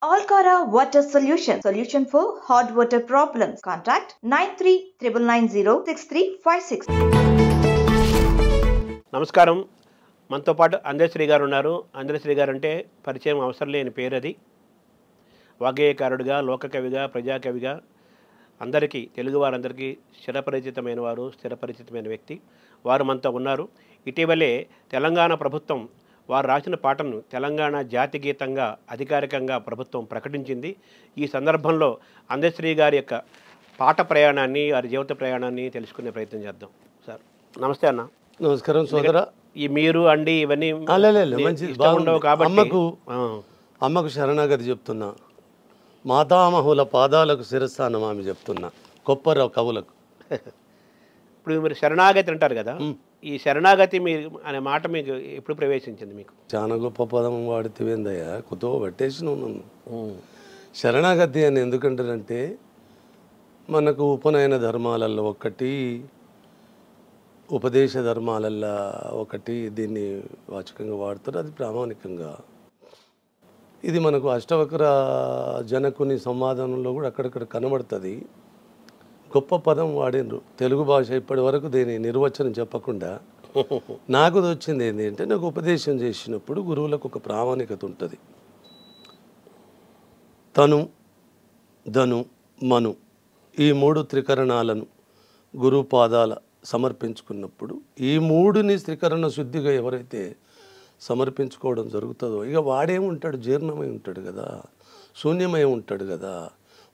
Alcara Water Solution. Solution for hot water problems. Contact 9399906356. నమస్కారం. మనతో పాటు అందశ్రీ గారు ఉన్నారు. అందశ్రీ గారు అంటే పరిచయం అవసరం లేని పేరు అది. వాగ్గేయకారుడిగా, లోకకవిగా, ప్రజాకవిగా అందరికీ, తెలుగు వారందరికీ చిరపరిచితమైన వారు, స్థిరపరిచితమైన వ్యక్తి. వారు మనతో ఉన్నారు. ఇటీవలే తెలంగాణ ప్రభుత్వం వారు రాసిన పాటను తెలంగాణ జాతి గీతంగా అధికారికంగా ప్రభుత్వం ప్రకటించింది. ఈ సందర్భంలో అందశ్రీ గారి యొక్క పాట ప్రయాణాన్ని, వారి జీవిత ప్రయాణాన్ని తెలుసుకునే ప్రయత్నం చేద్దాం. సార్ నమస్తే అన్న. నమస్కారం సోదరా. ఈ మీరు అండి ఇవన్నీ ఉండవు కాబట్టి అమ్మకు శరణాగతి చెప్తున్నా, మాతామహుల పాదాలకు శిరస్సానమామి చెప్తున్నా, కొప్పర కవులకు. ఇప్పుడు మీరు శరణాగతి అంటారు కదా, ఈ శరణాగతి మీరు అనే మాట మీకు ఎప్పుడు ప్రవేశించింది? మీకు చాలా గొప్ప పదం వాడితేందయ్యా, కుతో పట్టేసి నన్ను. శరణాగతి అని ఎందుకంటారంటే, మనకు ఉపనయన ధర్మాలలో ఒకటి, ఉపదేశ ధర్మాలల్లో ఒకటి దీన్ని వాచకంగా వాడతారు. అది ప్రామాణికంగా ఇది మనకు అష్టవక్ర జనకుని సంవాదంలో కూడా అక్కడక్కడ కనబడుతుంది. గొప్ప పదం వాడినరు తెలుగు భాష. ఇప్పటి వరకు దీని నిర్వచనం చెప్పకుండా నాకు వచ్చింది ఏంటి అంటే, నాకు ఉపదేశం చేసినప్పుడు గురువులకు ఒక ప్రామాణికత ఉంటుంది. తను, ధను, మను ఈ మూడు త్రికరణాలను గురు పాదాల సమర్పించుకున్నప్పుడు, ఈ మూడుని త్రికరణ శుద్ధిగా ఎవరైతే సమర్పించుకోవడం జరుగుతుందో, ఇక వాడేముంటాడు, జీర్ణమై ఉంటాడు కదా, శూన్యమై ఉంటాడు కదా.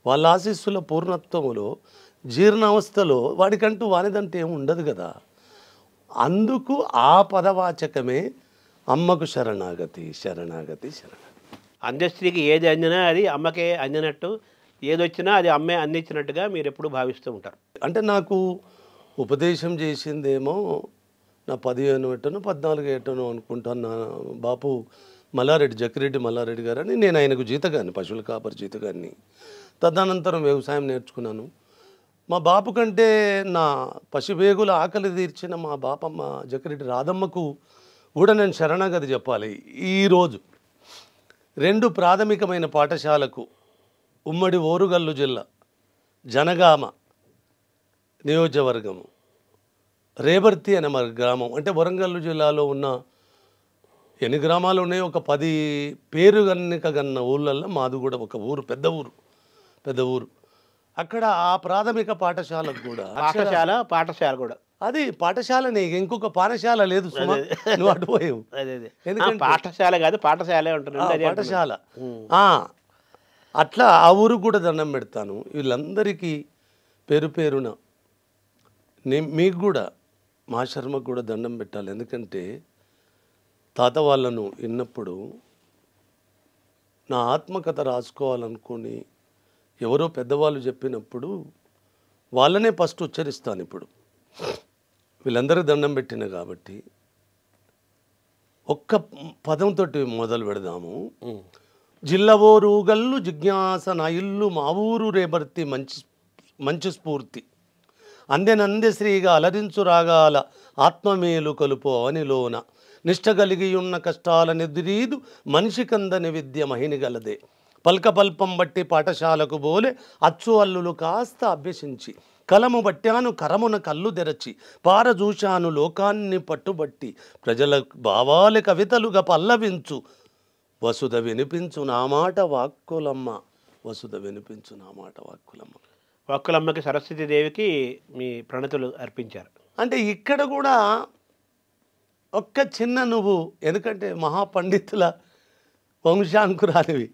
వాళ్ళ ఆశీస్సుల పూర్ణత్వంలో జీర్ణావస్థలో వాడికంటూ వానిదంటే ఏమి ఉండదు కదా. అందుకు ఆ పదవాచకమే అమ్మకు శరణాగతి, శరణాగతి, శరణాగతి. అందశ్రీకి ఏది అందినా అది అమ్మకే అందినట్టు, ఏదొచ్చినా అది అమ్మే అందించినట్టుగా మీరు ఎప్పుడు భావిస్తూ ఉంటారు. అంటే నాకు ఉపదేశం చేసిందేమో నా 15 ఏటనో 14 ఏటనో అనుకుంటాను. నా బాపు మల్లారెడ్డి, జక్కిరెడ్డి మల్లారెడ్డి గారని, నేను ఆయనకు జీతగాన్ని, పశువుల కాపరి జీతగాన్ని. తదనంతరం వ్యవసాయం నేర్చుకున్నాను. మా బాపు కంటే నా పశువేగుల ఆకలి తీర్చిన మా బాపమ్మ జక్కిరెడ్డి రాధమ్మకు కూడా నేను శరణాగతి చెప్పాలి. ఈరోజు 2 ప్రాథమికమైన పాఠశాలకు ఉమ్మడి ఓరుగల్లు జిల్లా జనగామ నియోజకవర్గము రేబర్తి అనే మరి గ్రామం, అంటే వరంగల్ జిల్లాలో ఉన్న ఎన్ని గ్రామాలు ఉన్నాయో ఒక 10 పేరు గన్న ఊళ్ళల్లో మాది కూడా ఒక ఊరు, పెద్ద ఊరు. అక్కడ ఆ ప్రాథమిక పాఠశాలకు కూడా పాఠశాల కూడా అది పాఠశాలనే, ఇంకొక పాఠశాల లేదు. నువ్వు అటుపోయావు. ఎందుకంటే పాఠశాల కాదు, పాఠశాలే ఉంటుంది, పాఠశాల. అట్లా ఆ ఊరు కూడా దండం పెడతాను. వీళ్ళందరికీ పేరు పేరున మీకు కూడా, మా శర్మకు కూడా దండం పెట్టాలి. ఎందుకంటే తాత వాళ్ళను విన్నప్పుడు నా ఆత్మకథ రాసుకోవాలనుకొని ఎవరో పెద్దవాళ్ళు చెప్పినప్పుడు వాళ్ళనే ఫస్ట్ ఉచ్చరిస్తాను. ఇప్పుడు వీళ్ళందరికీ దండం పెట్టిన కాబట్టి ఒక్క పదంతో మొదలు పెడదాము. జిల్లవోరు గల్లు జిజ్ఞాస నా ఇల్లు మా ఊరు రేబర్తి మంచి స్ఫూర్తి అందెనందె శ్రీగా అలరించు రాగాల ఆత్మమేలు కలుపు అవనిలోన నిష్ట కలిగి ఉన్న కష్టాల నెదురీదు మనిషి కందని విద్య మహిని గలదే పల్కపల్పం బట్టి పాఠశాలకు బోలే అచ్చు అల్లులు కాస్త అభ్యసించి కలము బట్టాను కరమున కళ్ళు తెరచి పారజూశాను లోకాన్ని పట్టుబట్టి ప్రజల భావాల కవితలుగా పల్లవించు వసుధ వినిపించు నా మాట వాక్కులమ్మ, వసుధ వినిపించు నా మాట వాక్కులమ్మ. వాక్కులమ్మకి సరస్వతి దేవికి మీ ప్రణతులు అర్పించారు. అంటే ఇక్కడ కూడా ఒక్క చిన్న నువ్వు, ఎందుకంటే మహాపండితుల వంశాంకురాలివి,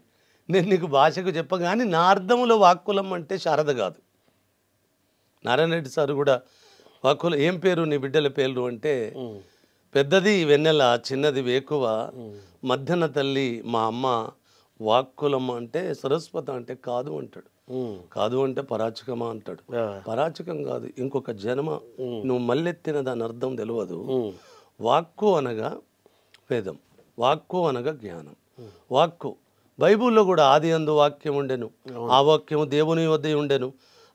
నేను నీకు భాషకు చెప్పగానే నా అర్థంలో వాక్కులమ్మ అంటే శారద కాదు. నారాయణ రెడ్డి సార్ కూడా వాక్కుల ఏం పేరు నీ బిడ్డల పేర్లు అంటే, పెద్దది వెన్నెల, చిన్నది వేకువ, మధ్యన తల్లి మా అమ్మ, వాక్కులమ్మ అంటే సరస్వతి అంటే కాదు అంటాడు. కాదు అంటే పరాచకమా అంటాడు. పరాచకం కాదు, ఇంకొక జన్మ. నువ్వు మళ్ళెత్తిన దాని అర్థం తెలియదు. వాక్కు అనగా వేదం, వాక్కు అనగా జ్ఞానం. వాక్కు బైబుల్లో కూడా ఆది అందు వాక్యం ఉండెను, ఆ వాక్యము దేవుని వద్ద ఉండెను,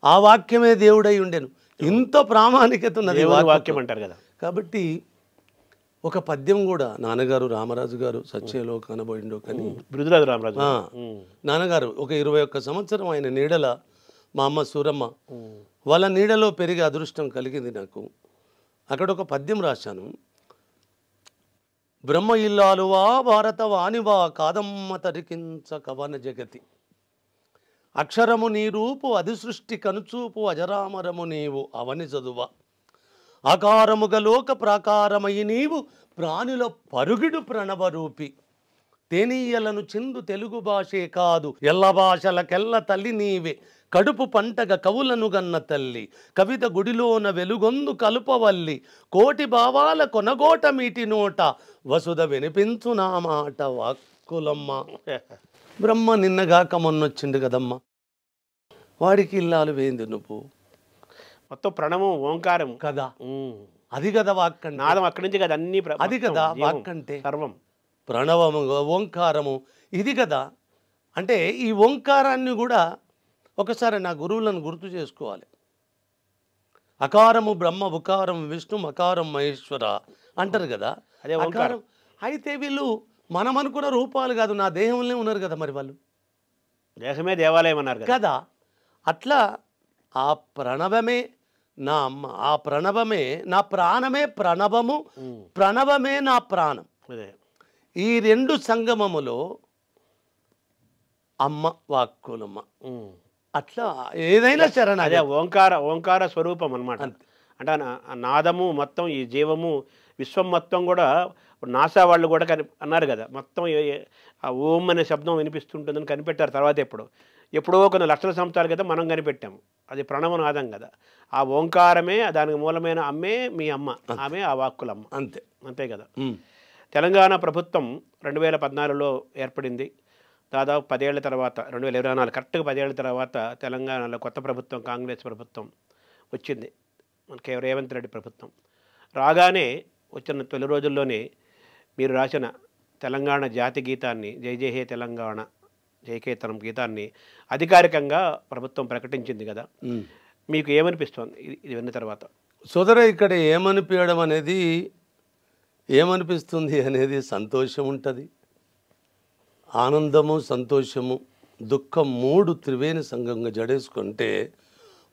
ఆ వాక్యమే దేవుడై ఉండెను. ఇంత ప్రామాణికత ఉన్నది వాక్యం అంటారు కదా. కాబట్టి ఒక పద్యం కూడా నాన్నగారు రామరాజు గారు సత్యలో కనబోయిండో కానీ బిరుదురాజు రామరాజు. నాన్నగారు ఒక 21 సంవత్సరం ఆయన నీడల మా అమ్మ సూరమ్మ వాళ్ళ నీడలో పెరిగే అదృష్టం కలిగింది నాకు. అక్కడ ఒక పద్యం రాశాను. బ్రహ్మ ఇల్లాలువా భారత వాణివా కాదమ్మ తరికించ కవన జగతి అక్షరము నీ రూపు అది సృష్టి కనుచూపు అజరామరము నీవు అవని చదువా ఆకారముగ లోక ప్రాకారమయి నీవు ప్రాణుల పరుగిడు ప్రణవరూపి తేనీయలను చిందు తెలుగు భాషే కాదు ఎల్ల భాషలకెల్ల తల్లి నీవే కడుపు పంటగ కవులను గన్న తల్లి కవిత గుడిలోన వెలుగొందు కలుపవల్లి కోటి భావాల కొనగోట మీటి నోట వసుధ వినిపించు నా మాట వాక్కులమ్మ. బ్రహ్మ నిన్నగాక మొన్నొచ్చిండు కదమ్మా, వాడికి ఇల్లాలు వేయింది నువ్వు. మొత్తం ప్రణవం ఓంకారం కదా, అది కదా వాక్కంటే. నాదం అక్కడి నుంచి కదా అన్ని అది కదా వాక్కంటే, సర్వం ప్రణవము ఓంకారము ఇది కదా. అంటే ఈ ఓంకారాన్ని కూడా ఒకసారి నా గురువులను గుర్తు చేసుకోవాలి. అకారము బ్రహ్మ, ఉకారం విష్ణు, మకారం మహేశ్వర అంటారు కదా, అదే అకారం. అయితే వీళ్ళు మనం అనుకున్న రూపాలు కాదు, నా దేహంలో ఉన్నారు కదా, మరి వాళ్ళు దేహమే దేవాలయం అన్నారు కదా. అట్లా ఆ ప్రణవమే నా అమ్మ, ఆ ప్రణవమే నా ప్రాణమే ప్రణవము, ప్రణవమే నా ప్రాణం. ఈ రెండు సంగమములో అమ్మ వాక్కులమ్మ. అట్లా ఏదైనా శరణ, అదే ఓంకార స్వరూపం అనమాట. అంటే నాదము మొత్తం ఈ జీవము విశ్వం మొత్తం కూడా నాసా వాళ్ళు కూడా అన్నారు కదా, మొత్తం ఆ ఓం అనే శబ్దం వినిపిస్తుంటుందని కనిపెట్టారు. తర్వాత ఎప్పుడో కొన్ని లక్షల సంవత్సరాల క్రితం మనం కనిపెట్టాము. అది ప్రణవనాదం కదా. ఆ ఓంకారమే దానికి మూలమైన అమ్మే మీ అమ్మ, ఆమె ఆ వాక్కులమ్మ. అంతే కదా. తెలంగాణ ప్రభుత్వం 2014లో ఏర్పడింది. దాదాపు 10 ఏళ్ల తర్వాత 2024 కరెక్ట్గా 10 ఏళ్ల తర్వాత తెలంగాణలో కొత్త ప్రభుత్వం, కాంగ్రెస్ ప్రభుత్వం వచ్చింది. మనకి రేవంత్ రెడ్డి ప్రభుత్వం రాగానే వచ్చిన తొలి రోజుల్లోనే మీరు రాసిన తెలంగాణ జాతి గీతాన్ని, జై జై హే తెలంగాణ జయకేతనం గీతాన్ని అధికారికంగా ప్రభుత్వం ప్రకటించింది కదా. మీకు ఏమనిపిస్తుంది ఇది విన్న తర్వాత? సోదర, ఇక్కడ ఏమనిపిస్తుంది అనేది సంతోషం ఉంటుంది, ఆనందము సంతోషము దుఃఖం 3 త్రివేణి సంగంగా జడేసుకుంటే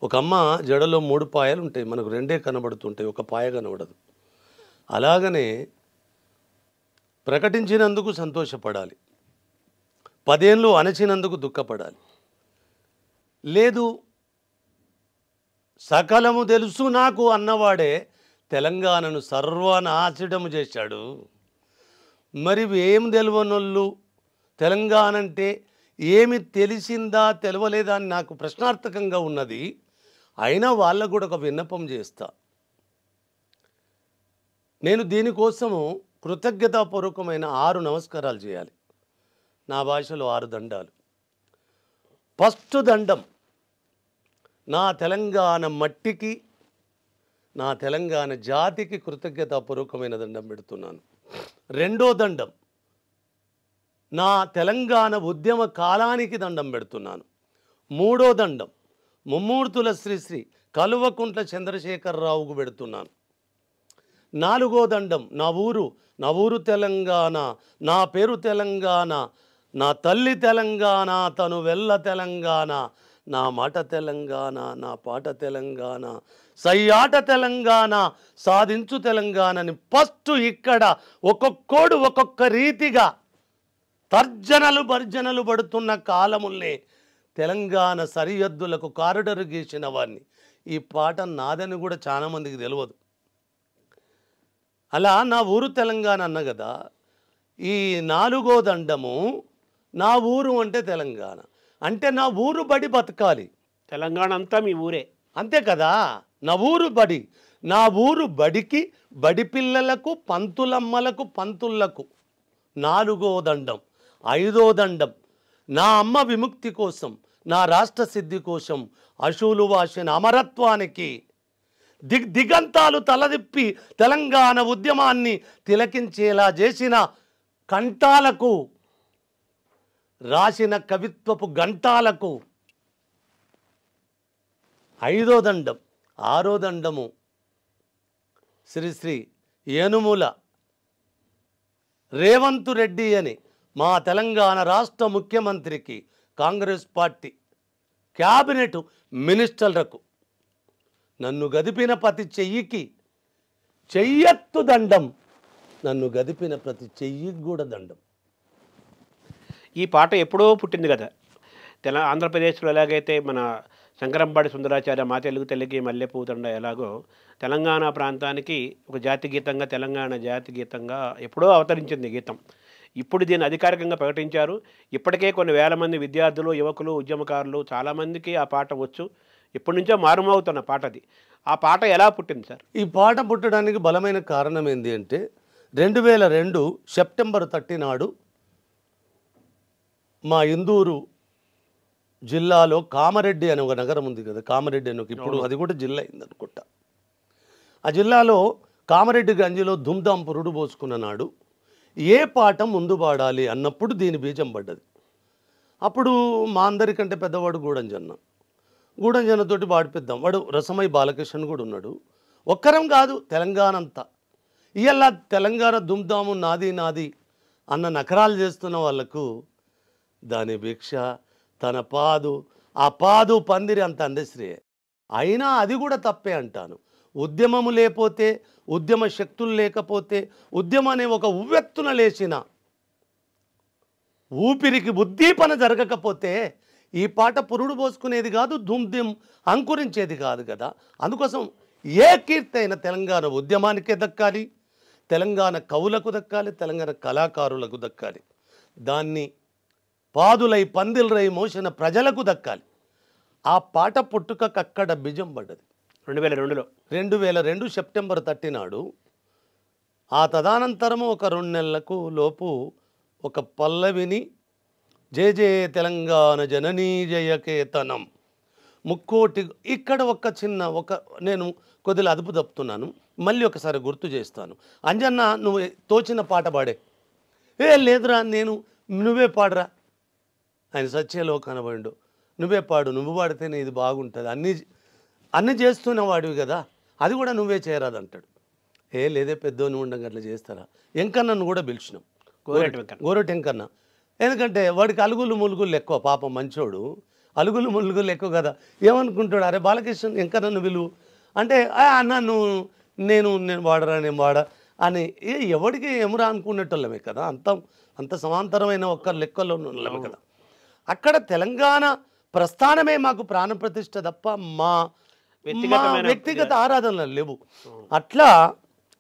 ఒక అమ్మ జడలో 3 పాయలు ఉంటాయి, మనకు 2 కనబడుతుంటాయి, ఒక పాయ కనబడదు. అలాగనే ప్రకటించినందుకు సంతోషపడాలి, 10 ఏళ్ళు అణచినందుకు దుఃఖపడాలి. లేదు సకలము తెలుసు నాకు అన్నవాడే తెలంగాణను సర్వనాశనము చేశాడు. మరి ఏం తెలియనోళ్ళు తెలంగాణ అంటే ఏమి తెలిసిందా తెలవలేదా అని నాకు ప్రశ్నార్థకంగా ఉన్నది. అయినా వాళ్ళకు కూడా ఒక విన్నపం చేస్తా. నేను దీనికోసము కృతజ్ఞతాపూర్వకమైన 6 నమస్కారాలు చేయాలి. నా భాషలో 6 దండాలు. ఫస్ట్ దండం నా తెలంగాణ మట్టికి, నా తెలంగాణ జాతికి కృతజ్ఞతాపూర్వకమైన దండం పెడుతున్నాను. రెండో దండం నా తెలంగాణ ఉద్యమ కాలానికి దండం పెడుతున్నాను. మూడో దండం ముమ్మూర్తుల శ్రీ కల్వకుంట్ల చంద్రశేఖరరావుకు పెడుతున్నాను. నాలుగో దండం నా ఊరు తెలంగాణ, నా పేరు తెలంగాణ, నా తల్లి తెలంగాణ, తను వెళ్ళ తెలంగాణ, నా మాట తెలంగాణ, నా పాట తెలంగాణ, సయ్యాట తెలంగాణ, సాధించు తెలంగాణని ఫస్ట్ ఇక్కడ ఒక్కొక్కడు ఒక్కొక్క రీతిగా తర్జనలు భర్జనలు పడుతున్న కాలముల్నే తెలంగాణ సరిహద్దులకు కారిడర్ గీసిన వాడిని. ఈ పాట నాదని కూడా చాలామందికి తెలియదు. అలా నా ఊరు తెలంగాణ అన్న కదా. ఈ నాలుగో దండము నా ఊరు అంటే తెలంగాణ అంటే నా ఊరు బడి బతకాలి. తెలంగాణ అంతా మీ ఊరే, అంతే కదా. నా ఊరు బడి, నా ఊరు బడికి, బడి పిల్లలకు, పంతులమ్మలకు, పంతులకు. నాలుగో దండం. ఐదో దండం నా అమ్మ విముక్తి కోసం, నా రాష్ట్ర సిద్ధి కోసం అశూలు వాసిన అమరత్వానికి, దిగంతాలు తలదిప్పి తెలంగాణ ఉద్యమాన్ని తిలకించేలా చేసిన కంఠాలకు, రాసిన కవిత్వపు గంటాలకు. ఐదో దండం. ఆరో దండము శ్రీ ఏనుముల రేవంత్ రెడ్డి అని మా తెలంగాణ రాష్ట్ర ముఖ్యమంత్రికి, కాంగ్రెస్ పార్టీ క్యాబినెట్ మినిస్టర్లకు నన్ను గదిపిన ప్రతి చెయ్యికి చెయ్యెత్తు దండం, నన్ను గదిపిన ప్రతి చెయ్యికి కూడా దండం. ఈ పాట ఎప్పుడో పుట్టింది కదా. ఆంధ్రప్రదేశ్లో ఎలాగైతే మన శంకరంపాడి సుందరాచార్య మా తెలుగు తల్లికి మల్లె పూతండ ఎలాగో తెలంగాణ ప్రాంతానికి ఒక జాతి గీతంగా, తెలంగాణ జాతి గీతంగా ఎప్పుడో అవతరించింది గీతం. ఇప్పుడు దీన్ని అధికారికంగా ప్రకటించారు. ఇప్పటికే కొన్ని వేల మంది విద్యార్థులు, యువకులు, ఉద్యమకారులు చాలామందికి ఆ పాట వచ్చు. ఇప్పటి నుంచో మారుమవుతున్న పాట అది. ఆ పాట ఎలా పుట్టింది సార్? ఈ పాట పుట్టడానికి బలమైన కారణం ఏంటి అంటే 2002 సెప్టెంబర్ 30 నాడు మా ఇందూరు జిల్లాలో కామారెడ్డి అనే ఒక నగరం ఉంది కదా, కామారెడ్డి అని ఇప్పుడు అది కూడా జిల్లా అయింది అనుకుంటా. ఆ జిల్లాలో కామారెడ్డి గంజిలో దుమ్దాం పురుడు పోసుకున్న నాడు ఏ పాట ముందు పాడాలి అన్నప్పుడు దీని బీజం పడ్డది. అప్పుడు మా అందరికంటే పెద్దవాడు గూడంజన్నతోటి పాడిపిద్దాం. వాడు రసమై బాలకృష్ణ కూడా ఉన్నాడు. ఒక్కరం కాదు, తెలంగాణ అంతా. ఇవాళ తెలంగాణ దుమ్దాము నాది నాది అన్న నకరాలు చేస్తున్న వాళ్ళకు దాని భిక్ష తన ఆ పాదు పందిరి అంత అందశ్రీ. అయినా అది కూడా తప్పే అంటాను. ఉద్యమము లేకపోతే, ఉద్యమ శక్తులు లేకపోతే, ఉద్యమం అనే ఒక ఉవ్వెత్తున లేచిన ఊపిరికి ఉద్దీపన జరగకపోతే ఈ పాట పురుడు పోసుకునేది కాదు, దుమ్దిం అంకురించేది కాదు కదా. అందుకోసం ఏ కీర్తి అయినా తెలంగాణ ఉద్యమానికే దక్కాలి, తెలంగాణ కవులకు దక్కాలి, తెలంగాణ కళాకారులకు దక్కాలి. దాన్ని పాదులై పందిలరై మోసిన ప్రజలకు దక్కాలి. ఆ పాట పుట్టుకకు అక్కడ బీజం పడ్డది 2002 సెప్టెంబర్ 30 నాడు. ఆ తదనంతరము ఒక 2 నెలలకు లోపు ఒక పల్లవిని జయ జయ తెలంగాణ జననీ జయకేతనం ముక్కోటి. ఇక్కడ నేను కొద్దిగా అదుపు తప్పుతున్నాను, మళ్ళీ ఒకసారి గుర్తు చేస్తాను. అంజన్న నువ్వు తోచిన పాట పాడే. లేదురా నువ్వే పాడరా, ఆయన సత్యలో కనబడు, నువ్వే పాడు, నువ్వు పాడితేనే ఇది బాగుంటుంది, అన్నీ చేస్తున్న వాడివి కదా, అది కూడా నువ్వే చేయరాదంటాడు. లేదే పెద్దోని ఉండగా అట్లా చేస్తారా. ఎంకన్నను కూడా పిలిచినాం, గోరటి ఎంకన్న. ఎందుకంటే వాడికి అలుగులు ములుగులు ఎక్కువ, పాపం మంచోడు, అలుగులు ములుగులు ఎక్కువ కదా. ఏమనుకుంటాడు, అరే బాలకృష్ణ ఎంకన్నను విలువ అంటే అన్న నేను వాడరా, నేను వాడా అని ఎవడికి ఏమరా అనుకునేటోళ్ళమే కదా. అంత సమాంతరమైన ఒక్క లెక్కలో ఉన్నమే కదా. అక్కడ తెలంగాణ ప్రస్థానమే మాకు ప్రాణప్రతిష్ఠ తప్ప మా వ్యక్తిగత ఆరాధనలు లేవు. అట్లా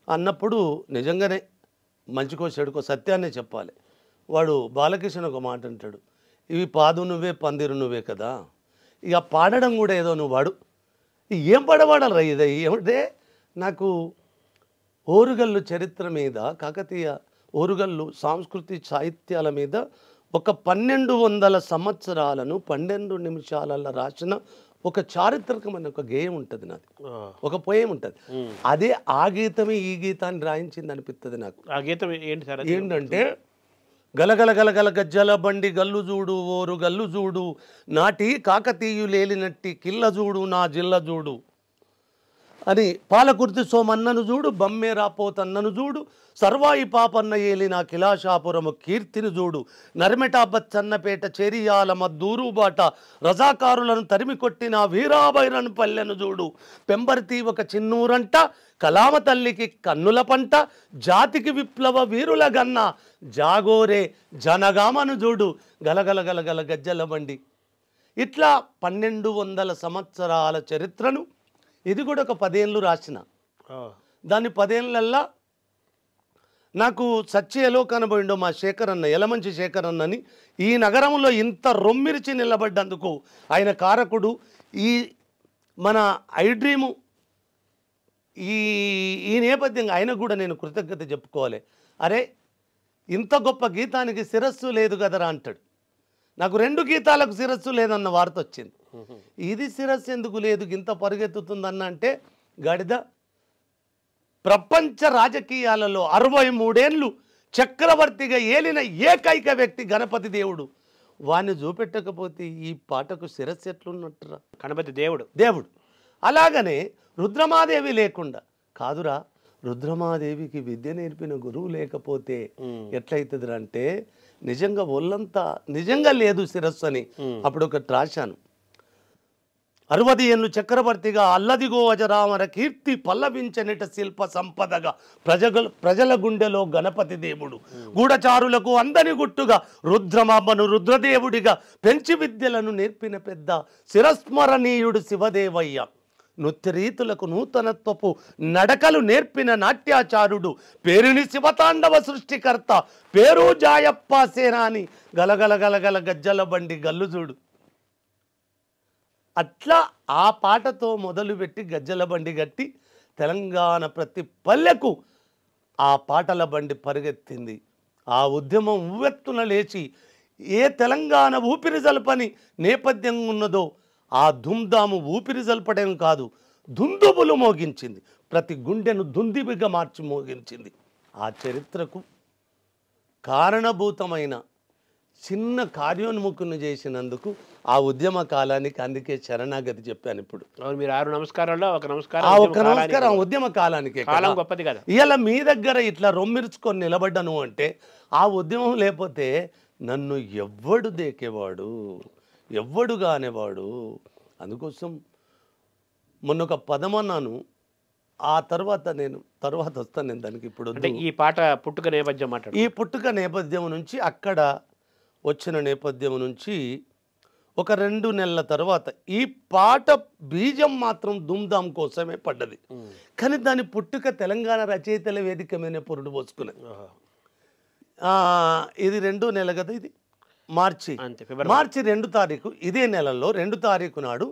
అన్నప్పుడు నిజంగానే మంచికో చెడుకో సత్యాన్నే చెప్పాలి. వాడు బాలకృష్ణ ఒక మాట అంటాడు, ఇవి పాదు నువ్వే పందిరు నువ్వే కదా, ఇక పాడడం కూడా ఏదో నువ్వు వాడు. ఏం పాడవాడాలి రా ఇది ఏమంటే, నాకు ఓరుగల్లు చరిత్ర మీద, కాకతీయ ఓరుగల్లు సాంస్కృతిక సాహిత్యాల మీద ఒక 1200 సంవత్సరాలను 12 నిమిషాలలో రాసిన ఒక చారిత్రకమైన ఒక గేయం ఉంటుంది నాది, ఒక పోయం ఉంటుంది. అదే ఆ గీతమే ఈ గీతాన్ని రాయించింది అనిపిస్తుంది నాకు. ఆ గీతం ఏంటి సార్? ఏంటంటే, గలగల గలగల గజ్జల బండి గల్లు చూడు ఓరు గల్లు చూడు, నాటి కాకతీయులేలినట్టి కిల్ల చూడు నా జిల్ల చూడు అని, పాలకుర్తి సోమన్నను చూడు బమ్మే రాపోతన్నను చూడు, సర్వాయి పాపన్న ఏలిన కిలాషాపురము కీర్తిని చూడు, నర్మెటాబచ్చన్నపేట చెరియాల మద్దూరు బాట రజాకారులను తరిమి కొట్టిన వీరాబైరన్ పల్లెను చూడు, పెంబర్తి ఒక చిన్నూరంట కలామ తల్లికి కన్నుల పంట, జాతికి విప్లవ వీరుల గన్న జాగోరే జనగామను చూడు, గలగల గలగల గజ్జల బండి. ఇట్లా 1200 సంవత్సరాల చరిత్రను ఇది కూడా ఒక 10 ఏళ్ళు రాసిన. దాన్ని 10 ఏళ్ళల్లా నాకు సత్యలో కనబడిండో మా శేఖర్ అన్న, యలమంచి శేఖర్ అన్నని, ఈ నగరంలో ఇంత రొమ్మిరిచి నిలబడ్డందుకు ఆయన కారకుడు. ఈ మన ఐ డ్రీము ఈ నేపథ్యంగా ఆయనకు కూడా నేను కృతజ్ఞత చెప్పుకోవాలి. అరే ఇంత గొప్ప గీతానికి శిరస్సు లేదు కదరా అంటాడు. నాకు 2 గీతాలకు శిరస్సు లేదన్న వార్త వచ్చింది. ఇది శిరస్సు ఎందుకు లేదు, ఇంత పరిగెత్తుతుందన్న అంటే, గడిద ప్రపంచ రాజకీయాలలో 63 ఏళ్ళు చక్రవర్తిగా ఏలిన ఏకైక వ్యక్తి గణపతి దేవుడు. వాణ్ణి చూపెట్టకపోతే ఈ పాటకు శిరస్సు ఎట్లున్నట్టురా? గణపతి దేవుడు. అలాగనే రుద్రమాదేవి లేకుండా కాదురా, రుద్రమాదేవికి విద్య నేర్పిన గురువు లేకపోతే ఎట్లయితుంది అంటే నిజంగా ఒళ్ళంతా నిజంగా లేదు శిరస్సు అని అప్పుడు ఒకటి రాశాను. 60 ఏళ్ళు చక్రవర్తిగా అల్లదిగో అజరామర కీర్తి పల్లవించనిట శిల్ప సంపదగా ప్రజల గుండెలో గణపతి దేవుడు గూఢచారులకు అందని గుట్టుగా రుద్రమామ్మను రుద్రదేవుడిగా పెంచి విద్యలను నేర్పిన పెద్ద శిరస్మరణీయుడు శివదేవయ్య. నృత్యరీతులకు నూతనత్వపు నడకలు నేర్పిన నాట్యాచారుడు పేరుని శివతాండవ సృష్టికర్త పేరు జాయప్ప సేనాని గలగల గలగల గజ్జల బండి గల్లుజూడు. అట్లా ఆ పాటతో మొదలుపెట్టి గజ్జల బండి గట్టి తెలంగాణ ప్రతి పల్లెకు ఆ పాటల బండి పరిగెత్తింది. ఆ ఉద్యమం ఉవ్వెత్తున లేచి ఏ తెలంగాణ ఊపిరి జల్పని నేపథ్యం ఉన్నదో ఆ ధూమ్ధాము ఊపిరి జల్పడం కాదు, దుందుబులు మోగించింది. ప్రతి గుండెను దుందిబిగా మార్చి మోగించింది. ఆ చరిత్రకు కారణభూతమైన చిన్న కార్యోన్ముఖుని చేసినందుకు ఆ ఉద్యమ కాలానికి అందుకే శరణాగతి చెప్పాను. ఇప్పుడు మీరు 6 నమస్కారాల్లో ఒక నమస్కారం ఉద్యమ కాలానికి కాలం గొప్పది కదా. ఇలా మీ దగ్గర ఇట్లా రొమ్మిర్చుకొని నిలబడ్డాను అంటే ఆ ఉద్యమం లేకపోతే నన్ను ఎవ్వడు దేకేవాడు, ఎవ్వడుగా అనేవాడు. అందుకోసం మొన్న ఒక పదం అన్నాను, ఆ తర్వాత వస్తాను నేను దానికి. ఇప్పుడు ఈ పాట పుట్టుక నేపథ్యం మాట్లాడు. ఈ పుట్టుక నేపథ్యం నుంచి అక్కడ వచ్చిన నేపథ్యం నుంచి ఒక 2 నెలల తర్వాత ఈ పాట బీజం మాత్రం ధూమ్ధాం కోసమే పడ్డది. కానీ దాని పుట్టుక తెలంగాణ రచయితల వేదిక మీద పురుడు పోసుకున్నది. ఇది 2 నెల కదా, ఇది మార్చి 2 తారీఖు. ఇదే నెలలో 2 తారీఖు నాడు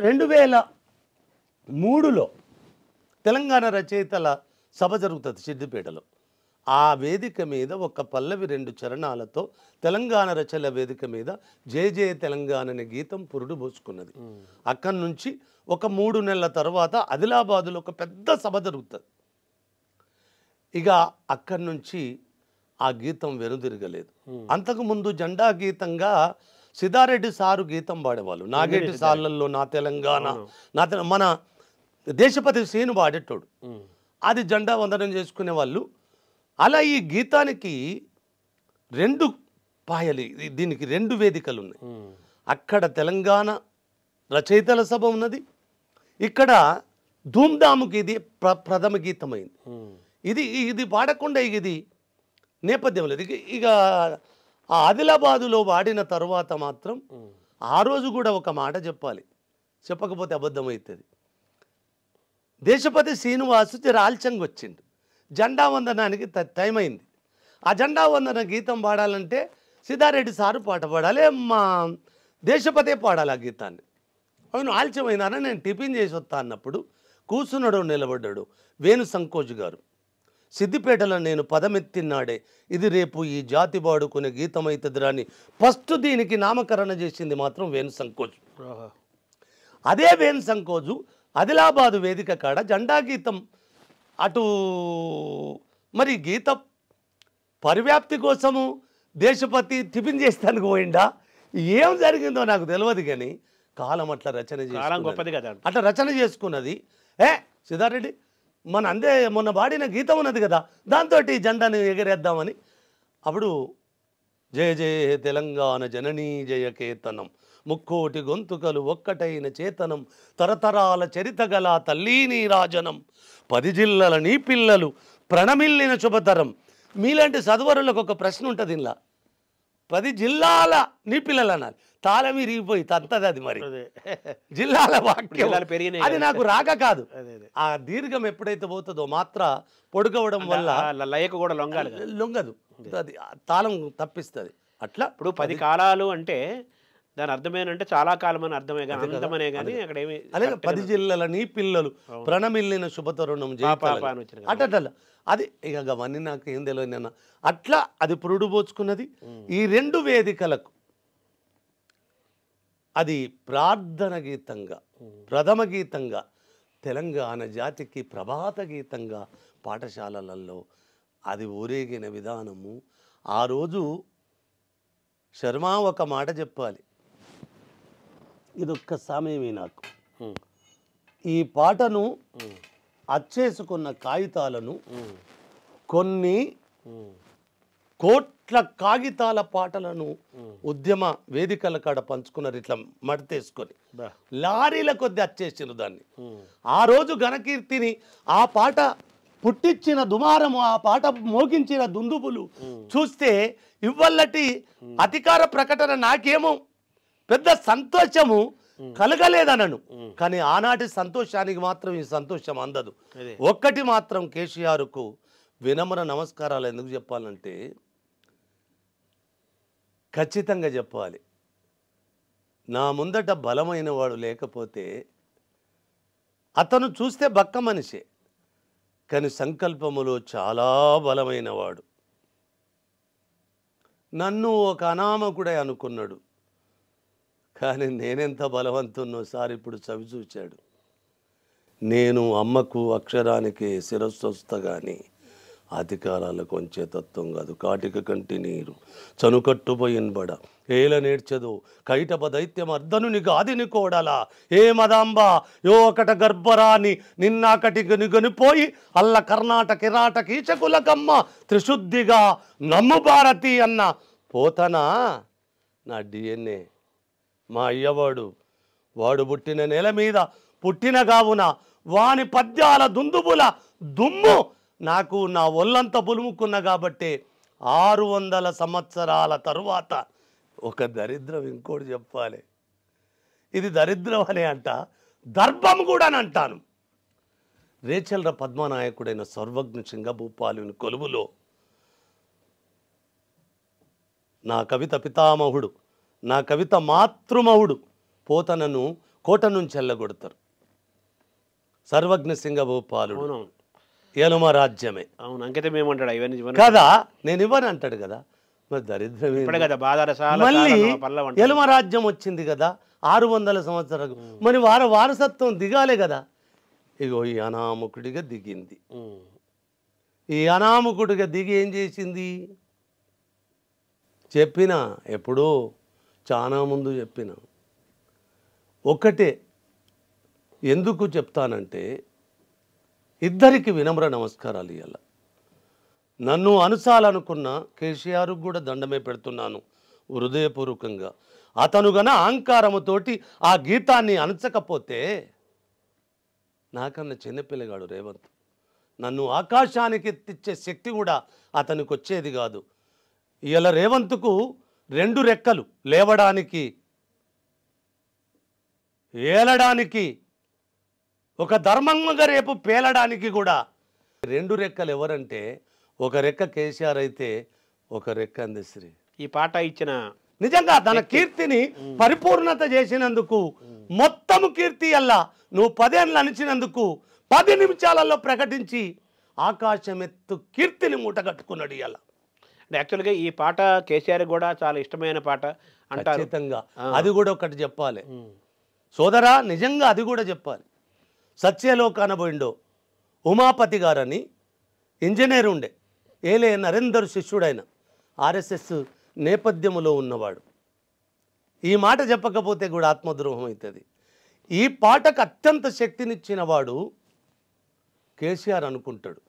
2003లో తెలంగాణ రచయితల సభ జరుగుతుంది సిద్దిపేటలో. ఆ వేదిక మీద ఒక పల్లవి 2 చరణాలతో తెలంగాణ రచయితల వేదిక మీద జయ జయ తెలంగాణ అనే గీతం పురుడు పోసుకున్నది. అక్కడి నుంచి ఒక 3 నెలల తర్వాత ఆదిలాబాదులో ఒక పెద్ద సభ జరుగుతుంది. ఇక అక్కడి నుంచి ఆ గీతం వెనుదిరగలేదు. అంతకుముందు జెండా గీతంగా సిద్ధారెడ్డి సారు గీతం పాడేవాళ్ళు. నాగేటి సార్లలో నా తెలంగాణ మన దేశపతి శ్రీను పాడేటోడు. అది జెండా వందనం చేసుకునే వాళ్ళు. అలా ఈ గీతానికి 2 పాయలు, దీనికి 2 వేదికలు ఉన్నాయి. అక్కడ తెలంగాణ రచయితల సభ ఉన్నది, ఇక్కడ ధూమ్ధాముకి ఇది ప్రథమ గీతమైంది. ఇది పాడకుండా ఇది నేపథ్యం లేదు. ఇక ఆ ఆదిలాబాదులో వాడిన తర్వాత మాత్రం ఆ రోజు కూడా ఒక మాట చెప్పాలి, చెప్పకపోతే అబద్ధం అవుతుంది. దేశపతి శ్రీనివాసు ఆల్చంగ్ వచ్చిండు, జెండా వందనానికి టైం అయింది. ఆ జెండా వందన గీతం పాడాలంటే సిద్ధారెడ్డి సారు పాట పాడాలి, మా దేశపతే పాడాలి ఆ గీతాన్ని. అవును ఆలస్యమైందని నేను టిఫిన్ చేసి వస్తా అన్నప్పుడు కూర్చున్నాడు, నిలబడ్డాడు వేణు సంకోజ్ గారు. సిద్దిపేటలో నేను పదమెత్తినాడే ఇది రేపు ఈ జాతి వాడుకునే గీతం అవుతుందిరా అని ఫస్ట్ దీనికి నామకరణ చేసింది మాత్రం వేణు సంకోజ్. అదే వేణు సంకోజు ఆదిలాబాదు వేదిక కాడ జెండా గీతం అటు మరి గీత పరివ్యాప్తి కోసము దేశపతి టిఫిన్ చేస్తానికి పోయిండా, ఏం జరిగిందో నాకు తెలియదు. కానీ కాలం అట్లా రచన అట్లా రచన చేసుకున్నది. సిద్ధారెడ్డి మొన్న వాడిన గీతం ఉన్నది కదా, దాంతో ఈ జెండాని ఎగరేద్దామని. అప్పుడు జయ జయ తెలంగాణ జననీ జయ కేతనం, ముక్కోటి గొంతుకలు ఒక్కటైన చేతనం, తరతరాల చరితగల తల్లీ నీ రాజనం, 10 జిల్లాల నీ పిల్లలు ప్రణమిల్లిన శుభతరం. మీలాంటి చదువరులకు ఒక ప్రశ్న ఉంటుంది, ఇలా 10 జిల్లాల నీ పిల్లలు అన్నారు, తాళం విరిగిపోయి తత్తది. అది మరి జిల్లాల వాక్యం అది నాకు రాక కాదు. ఆ దీర్ఘం ఎప్పుడైతే పోతుందో మాత్ర పొడుగవడం వల్ల లయకు కూడా లొంగదు, అది తాళం తప్పిస్తుంది. అట్లా ఇప్పుడు 10 కాలాలు అంటే దాని అర్థమేనంటే చాలా కాలం అని అర్థమే కానీ అనంతమనే కానీ అక్కడ ఏమి అలాగే 10 జిల్లాల నీ పిల్లలు ప్రణమిల్లిన శుభతరుణం అట్లా అది ఇక అవన్నీ నాకు ఏం తెలియదు. అట్లా అది పురుడు పోచుకున్నది. ఈ 2 వేదికలకు అది ప్రార్థన గీతంగా, ప్రథమ గీతంగా, తెలంగాణ జాతికి ప్రభాత గీతంగా పాఠశాలలలో అది ఊరేగిన విధానము. ఆ రోజు శర్మ ఒక మాట చెప్పాలి, ఇదొక్క సమయమే నాకు. ఈ పాటను అచ్చేసుకున్న కాగితాలను కొన్ని కోట్ల కాగితాల పాటలను ఉద్యమ వేదికల కాడ పంచుకున్నారు, ఇట్లా మడతేసుకొని లారీల కొద్ది అచ్చేసిన దాన్ని. ఆ రోజు ఘనకీర్తిని, ఆ పాట పుట్టించిన దుమారము, ఆ పాట మోగించిన దుందుబులు చూస్తే ఇవ్వల్లటి అధికార ప్రకటన నాకేమో పెద్ద సంతోషము కలగలేదనను. కానీ ఆనాటి సంతోషానికి మాత్రం ఈ సంతోషం అందదు. ఒక్కటి మాత్రం కేసీఆర్కు వినమ్ర నమస్కారాలు ఎందుకు చెప్పాలంటే, ఖచ్చితంగా చెప్పాలి, నా ముందట బలమైన వాడు లేకపోతే, అతను చూస్తే బక్క మనిషే కానీ సంకల్పములో చాలా బలమైన వాడు. నన్ను ఒక అనామకుడే అనుకున్నాడు, కానీ నేనెంత బలవంతున్నో సార్ ఇప్పుడు చవి చూచాడు. నేను అమ్మకు అక్షరానికి శిరస్సు వస్తా కానీ అధికారాలకు వంచే తత్వం కాదు. కాటిక కంటి నీరు చనుకట్టుపోయినబడ ఏల నేర్చదు కైటప దైత్యం అర్ధనుని గాదిని కోడలా ఏ మదాంబ యో ఒకట గర్భరాని నిన్నాకటికి నిగనిపోయి అల్ల కర్ణాటక కిరాట కీచకులకమ్మ త్రిశుద్ధిగా నమ్ము భారతి అన్న పోతనా నా డిఎన్ఏ. మా అయ్యవాడు, వాడు పుట్టిన నెల మీద పుట్టిన గావున వాని పద్యాల దుందుబుల దుమ్ము నాకు నా ఒళ్ళంతా పులుముకున్న కాబట్టి 600 సంవత్సరాల తరువాత ఒక దరిద్రం, ఇంకోటి చెప్పాలి, ఇది దరిద్రం అనే అంట, దర్భం కూడా అని అంటాను. రేచల్ర పద్మనాయకుడైన సర్వజ్ఞ సింగభూపాలుని కొలువులో నా కవిత పితామహుడు, నా కవిత మాతృమహుడు పోతనను కోట నుంచి వెళ్ళగొడతారు. సర్వజ్ఞ సింగభూపాలుడు ఎలుమ రాజ్యమే. అవును, అంకితం ఏమంటాడు ఇవన్నీ కదా, నేను ఇవ్వను అంటాడు కదా. మరి దరిద్రమే మళ్ళీ ఎలుమ రాజ్యం వచ్చింది కదా 600 సంవత్సరాలు, మరి వారసత్వం దిగాలే కదా. ఇగో ఈ అనామకుడిగా దిగింది. ఈ అనామకుడిగా దిగి ఏం చేసింది చెప్పిన, ఎప్పుడో చాలా ముందు చెప్పిన. ఒక్కటే ఎందుకు చెప్తానంటే, ఇద్దరికి వినమ్ర నమస్కారాలు ఇవ్వాలి. నన్ను అనుసాలనుకున్న కేసీఆర్కు కూడా దండమే పెడుతున్నాను హృదయపూర్వకంగా. అతను గన అహంకారముతోటి ఆ గీతాన్ని అణచకపోతే, నాకన్నా చిన్నపిల్లగాడు రేవంత్, నన్ను ఆకాశానికి ఎత్తిచ్చే శక్తి కూడా అతనికి వచ్చేది కాదు. ఇలా రేవంత్కు 2 రెక్కలు, లేవడానికి ఏలడానికి, ఒక ధర్మంగా రేపు పేలడానికి కూడా 2 రెక్కలు ఎవరంటే, ఒక రెక్క కేసీఆర్ అయితే ఒక రెక్క అందశ్రీ. ఈ పాట ఇచ్చిన నిజంగా తన కీర్తిని పరిపూర్ణత చేసినందుకు, మొత్తము కీర్తి అల్లా నువ్వు 10 ఏళ్ళు అనిచినందుకు 10 నిమిషాలలో ప్రకటించి ఆకాశమెత్తు కీర్తిని మూటగట్టుకున్నాడు. ఇలా యాక్చువల్గా ఈ పాట కేసీఆర్ కూడా చాలా ఇష్టమైన పాట అంటారు. ఖచ్చితంగా అది కూడా ఒకటి చెప్పాలి సోదరా, నిజంగా అది కూడా చెప్పాలి. సత్యలోకాన పోయిండో ఉమాపతి గారని ఇంజనీర్ ఉండే, ఏలే నరేందర్ శిష్యుడైన ఆర్ఎస్ఎస్ నేపథ్యములో ఉన్నవాడు. ఈ మాట చెప్పకపోతే కూడా ఆత్మద్రోహం అవుతుంది. ఈ పాటకు అత్యంత శక్తినిచ్చిన వాడు కేసీఆర్ అనుకుంటాడు.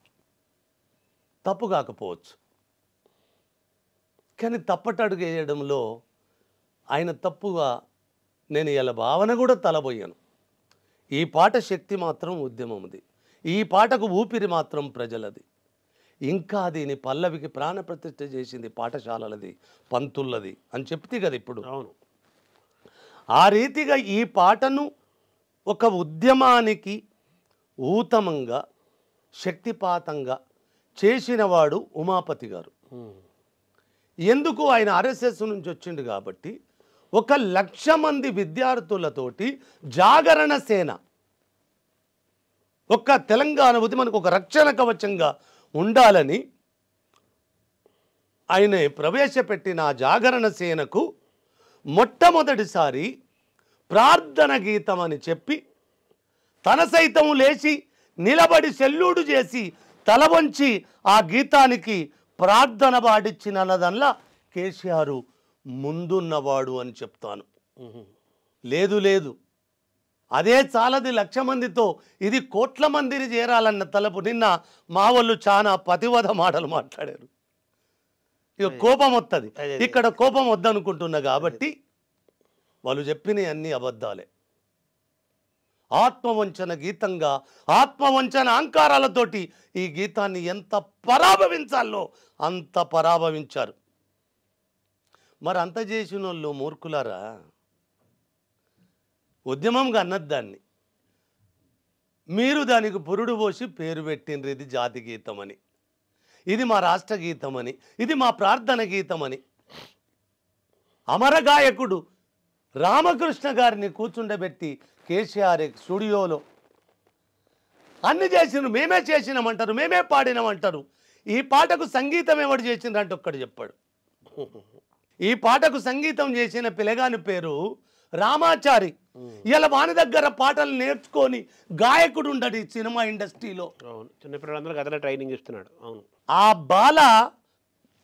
తప్పు కాకపోవచ్చు, కానీ తప్పటడుగు వేయడంలో ఆయన తప్పుగా నేను ఇలా భావన కూడా తలబోయాను. ఈ పాట శక్తి మాత్రం ఉద్యమంది, ఈ పాటకు ఊపిరి మాత్రం ప్రజలది. ఇంకా దీని పల్లవికి ప్రాణప్రతిష్ఠ చేసింది పాఠశాలలది, పంతులది అని చెప్తే కదా ఇప్పుడు. అవును, ఆ రీతిగా ఈ పాటను ఒక ఉద్యమానికి ఊతమంగా శక్తిపాతంగా చేసినవాడు ఉమాపతి గారు. ఎందుకు ఆయన ఆర్ఎస్ఎస్ నుంచి వచ్చిండు కాబట్టి 1,00,000 మంది విద్యార్థులతోటి జాగరణ సేన, ఒక్క తెలంగాణ మనకు ఒక రక్షణ కవచంగా ఉండాలని ఆయన ప్రవేశపెట్టిన ఆ జాగరణ సేనకు మొట్టమొదటిసారి ప్రార్థన గీతం అని చెప్పి తన సైతం లేచి నిలబడి సెల్యూడు చేసి తల వంచి ఆ గీతానికి ప్రార్థన పాడించినదల్లా కేసీఆర్ ముందున్నవాడు అని చెప్తాను. లేదు లేదు, అదే చాలది 1,00,000 మందితో ఇది కోట్ల మందిని చేరాలన్న తలపు. నిన్న మా వాళ్ళు చాలా పతివధ మాటలు మాట్లాడారు. ఇక కోపం వస్తుంది, ఇక్కడ కోపం వద్దనుకుంటున్నా కాబట్టి వాళ్ళు చెప్పినవి అన్ని అబద్ధాలే. ఆత్మవంచన గీతంగా ఆత్మవంచన అహంకారాలతోటి ఈ గీతాన్ని ఎంత పరాభవించాలో అంత పరాభవించారు. మరి అంత చేసిన వాళ్ళు మూర్ఖులారా, ఉద్యమంగా అన్నది దాన్ని. మీరు దానికి పురుడు పోసి పేరు పెట్టిండ్రు ఇది జాతి గీతమని, ఇది మా రాష్ట్ర గీతమని, ఇది మా ప్రార్థన గీతమని. అమరగాయకుడు రామకృష్ణ గారిని కూర్చుండబెట్టి కేసీఆర్ స్టూడియోలో అన్ని చేసినారు. మేమే చేసినామంటారు, మేమే పాడినామంటారు. ఈ పాటకు సంగీతం ఎవడు చేసిండ్రంటే ఒక్కడు చెప్పాడు. ఈ పాటకు సంగీతం చేసిన పిల్లగాని పేరు రామాచారి. ఇలా వాని దగ్గర పాటలు నేర్చుకొని గాయకుడు ఉండడు ఈ సినిమా ఇండస్ట్రీలో. చిన్నపిల్లలందరూ కథలో ట్రైనింగ్ ఇస్తున్నాడు. అవును, ఆ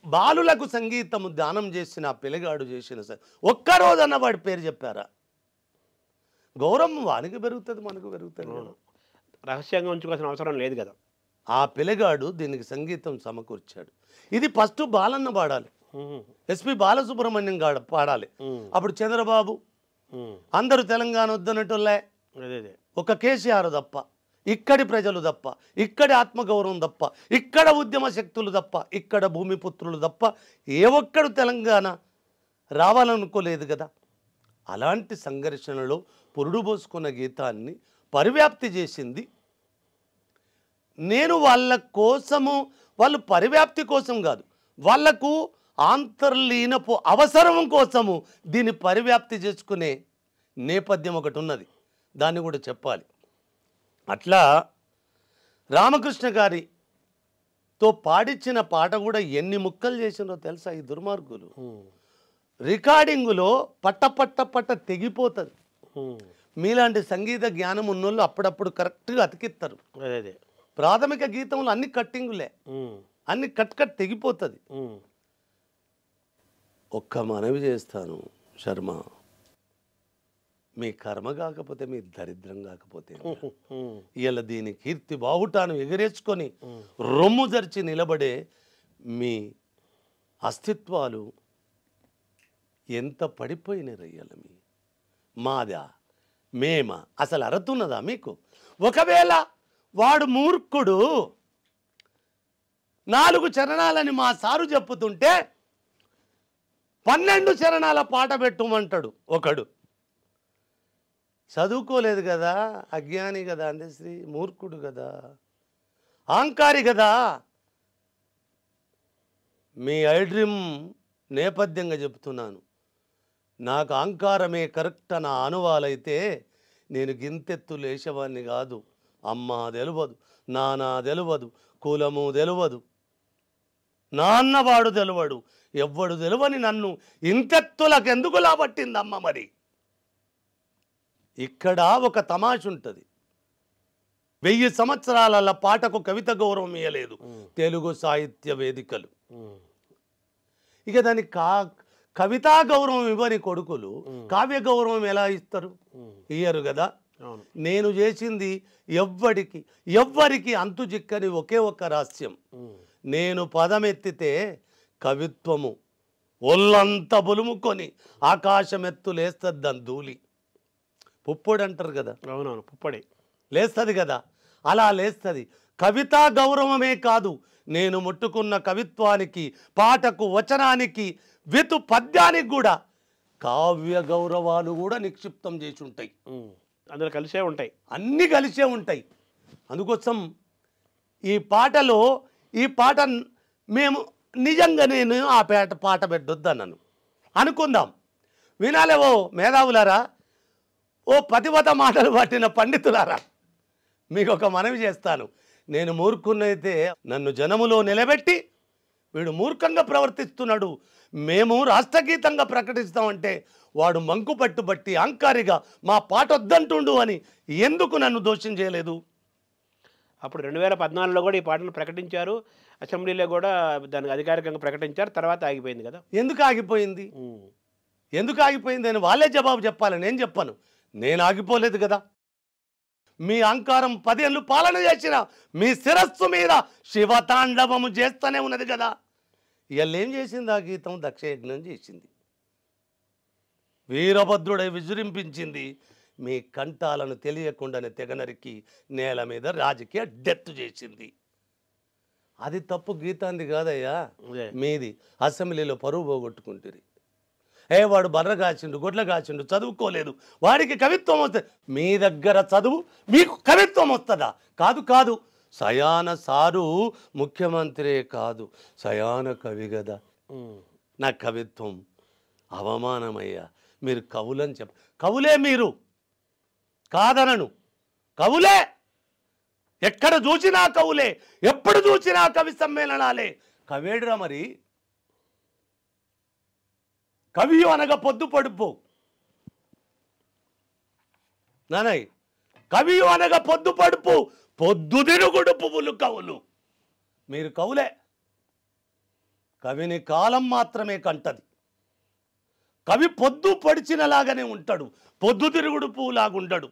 బాలులకు సంగీతం దానం చేసిన ఆ పిల్లగాడు చేసిన ఒక్కరోజన్న వాడి పేరు చెప్పారా? గౌరవం వానికి పెరుగుతుంది, మనకు పెరుగుతుంది. రహస్యంగా ఉంచుకోవాల్సిన అవసరం లేదు కదా. ఆ పిల్లగాడు దీనికి సంగీతం సమకూర్చాడు. ఇది ఫస్ట్ బాలన్న పాడాలి, ఎస్పి బాలసుబ్రహ్మణ్యం గాడు పాడాలి. అప్పుడు చంద్రబాబు అందరూ తెలంగాణ వద్దనట్టులే, ఒక కేసీఆర్ తప్ప, ఇక్కడి ప్రజలు తప్ప, ఇక్కడి ఆత్మగౌరవం తప్ప, ఇక్కడ ఉద్యమ శక్తులు తప్ప, ఇక్కడ భూమిపుత్రులు తప్ప ఏ ఒక్కడు తెలంగాణ రావాలనుకోలేదు కదా. అలాంటి సంఘర్షణలో పురుడు పోసుకున్న గీతాన్ని పరివ్యాప్తి చేసింది నేను. వాళ్ళ కోసము, వాళ్ళు పరివ్యాప్తి కోసం కాదు, వాళ్లకు ఆంతర్లీనపు అవసరం కోసము దీన్ని పరివ్యాప్తి చేసుకునే నేపథ్యం ఒకటి ఉన్నది, దాన్ని కూడా చెప్పాలి. అట్లా రామకృష్ణ గారితో పాడించిన పాట కూడా ఎన్ని ముక్కలు చేసినో తెలుసా ఈ దుర్మార్గులు? రికార్డింగులో పట్ట తెగిపోతుంది. మీలాంటి సంగీత జ్ఞానం ఉన్నోళ్ళు అప్పుడప్పుడు కరెక్ట్గా అతికిస్తారు. ప్రాథమిక గీతంలో అన్ని కట్టింగులే, అన్ని కట్ తెగిపోతుంది. ఒక్క మనవి చేస్తాను శర్మ, మీ కర్మ కాకపోతే, మీ దరిద్రం కాకపోతే, ఇలా దీని కీర్తి బావుటాను ఎగరేసుకొని రొమ్ము జర్చి నిలబడే మీ అస్తిత్వాలు ఎంత పడిపోయినాయి రయ్యాల. మాదా మేమా అసలు అరుతున్నదా మీకు? ఒకవేళ వాడు మూర్ఖుడు 4 చరణాలని మా సారు చెప్పుతుంటే 12 చరణాల పాట పెట్టుమంటాడు ఒకడు. చదువుకోలేదు కదా, అజ్ఞాని కదా, అందశ్రీ మూర్ఖుడు కదా, అహంకారి కదా. మీ ఐడ్రీమ్ నేపథ్యంగా చెప్తున్నాను. నాకు అహంకారమే కరెక్ట్ నా అనువాలైతే నేను గింతెత్తు లేచేవాడిని కాదు. అమ్మ తెలియదు, నాన్న తెలియదు, కులము తెలియదు, నాన్నవాడు తెలియడు, ఎవ్వడు తెలియని నన్ను ఇంతెత్తులకు ఎందుకు లాబట్టిందమ్మ? మరి ఇక్కడ ఒక తమాష ఉంటుంది. 1000 సంవత్సరాల పాటకు కవిత గౌరవం ఇవ్వలేదు తెలుగు సాహిత్య వేదికలు. ఇక దానికి కవితా గౌరవం ఇవ్వని కొడుకులు కావ్య గౌరవం ఎలా ఇస్తారు? ఇయ్యరు కదా. నేను చేసింది ఎవ్వరికి అంతు చిక్కని ఒకే ఒక్క రహస్యం. నేను పదమెత్తితే కవిత్వము ఒళ్ళంతా బులుముకొని ఆకాశమెత్తు లేస్తుంది దాని ధూళి. పుప్పొడి అంటారు కదా, అవునవును, పుప్పొడి లేస్తుంది కదా, అలా లేస్తుంది. కవితా గౌరవమే కాదు, నేను ముట్టుకున్న కవిత్వానికి, పాటకు, వచనానికి, పద్యానికి కూడా కావ్య గౌరవాలు కూడా నిక్షిప్తం చేసి ఉంటాయి. అందులో కలిసే ఉంటాయి, అన్నీ కలిసే ఉంటాయి. అందుకోసం ఈ పాటలో ఈ పాట మేము నిజంగా నేను ఆ పాట పెట్టొద్దన్నాను అనుకుందాం. వినాలేవో మేధావులారా, ఓ పతివత మాటలు పట్టిన పండితులారా, మీకు ఒక మనవి చేస్తాను. నేను మూర్ఖున్నైతే నన్ను జనములో నిలబెట్టి వీడు మూర్ఖంగా ప్రవర్తిస్తున్నాడు, మేము రాష్ట్రగీతంగా ప్రకటిస్తామంటే వాడు మంకు పట్టుబట్టి అహంకారిగా మా పాట వద్దంటుండు అని ఎందుకు నన్ను దోషం చేయలేదు? అప్పుడు 2014లో కూడా ఈ పాటలు ప్రకటించారు, అసెంబ్లీలో కూడా దానికి అధికారికంగా ప్రకటించారు, తర్వాత ఆగిపోయింది కదా. ఎందుకు ఆగిపోయింది? ఎందుకు ఆగిపోయింది అని వాళ్ళే జవాబు చెప్పాలి, నేను చెప్పను. నేను ఆగిపోలేదు కదా. మీ అహంకారం 10 ఏళ్ళు పాలన చేసిన మీ శిరస్సు మీద శివతాండవము చేస్తూనే ఉన్నది కదా. ఇవాళ ఏం చేసింది ఆ గీతం? దక్షయజ్ఞం చేసింది, వీరభద్రుడై విజృంభించింది, మీ కంఠాలను తెలియకుండానే తెగనరికి నేల మీద రాజకీయ డెత్ చేసింది. అది తప్పు గీతాంది కాదయ్యా, మీది. అసెంబ్లీలో పరువు పోగొట్టుకుంటుంది. వాడు బర్ర కాచిండు, గొడ్ల కాచిండు, చదువుకోలేదు, వాడికి కవిత్వం వస్తుంది. మీ దగ్గర చదువు, మీకు కవిత్వం వస్తుందా? కాదు కాదు, సయాన సారు ముఖ్యమంత్రే కాదు, సయాన కవి కదా. నా కవిత్వం అవమానమయ్యా. మీరు కవులని కవులే మీరు, కాదనను, కవులే. ఎక్కడ చూసినా కవులే, ఎప్పుడు చూసినా కవి సమ్మేళనాలే. కవేడురా మరి. కవి అనగా పొద్దు పడుపు నానయ్, కవి అనగా పొద్దు పడుపు, పొద్దు తిరుగుడు పువ్వులు కవులు. మీరు కవులే. కవిని కాలం మాత్రమే కంటది. కవి పొద్దు పడిచినలాగానే ఉంటాడు, పొద్దు తిరుగుడు పువ్వులాగుండడు.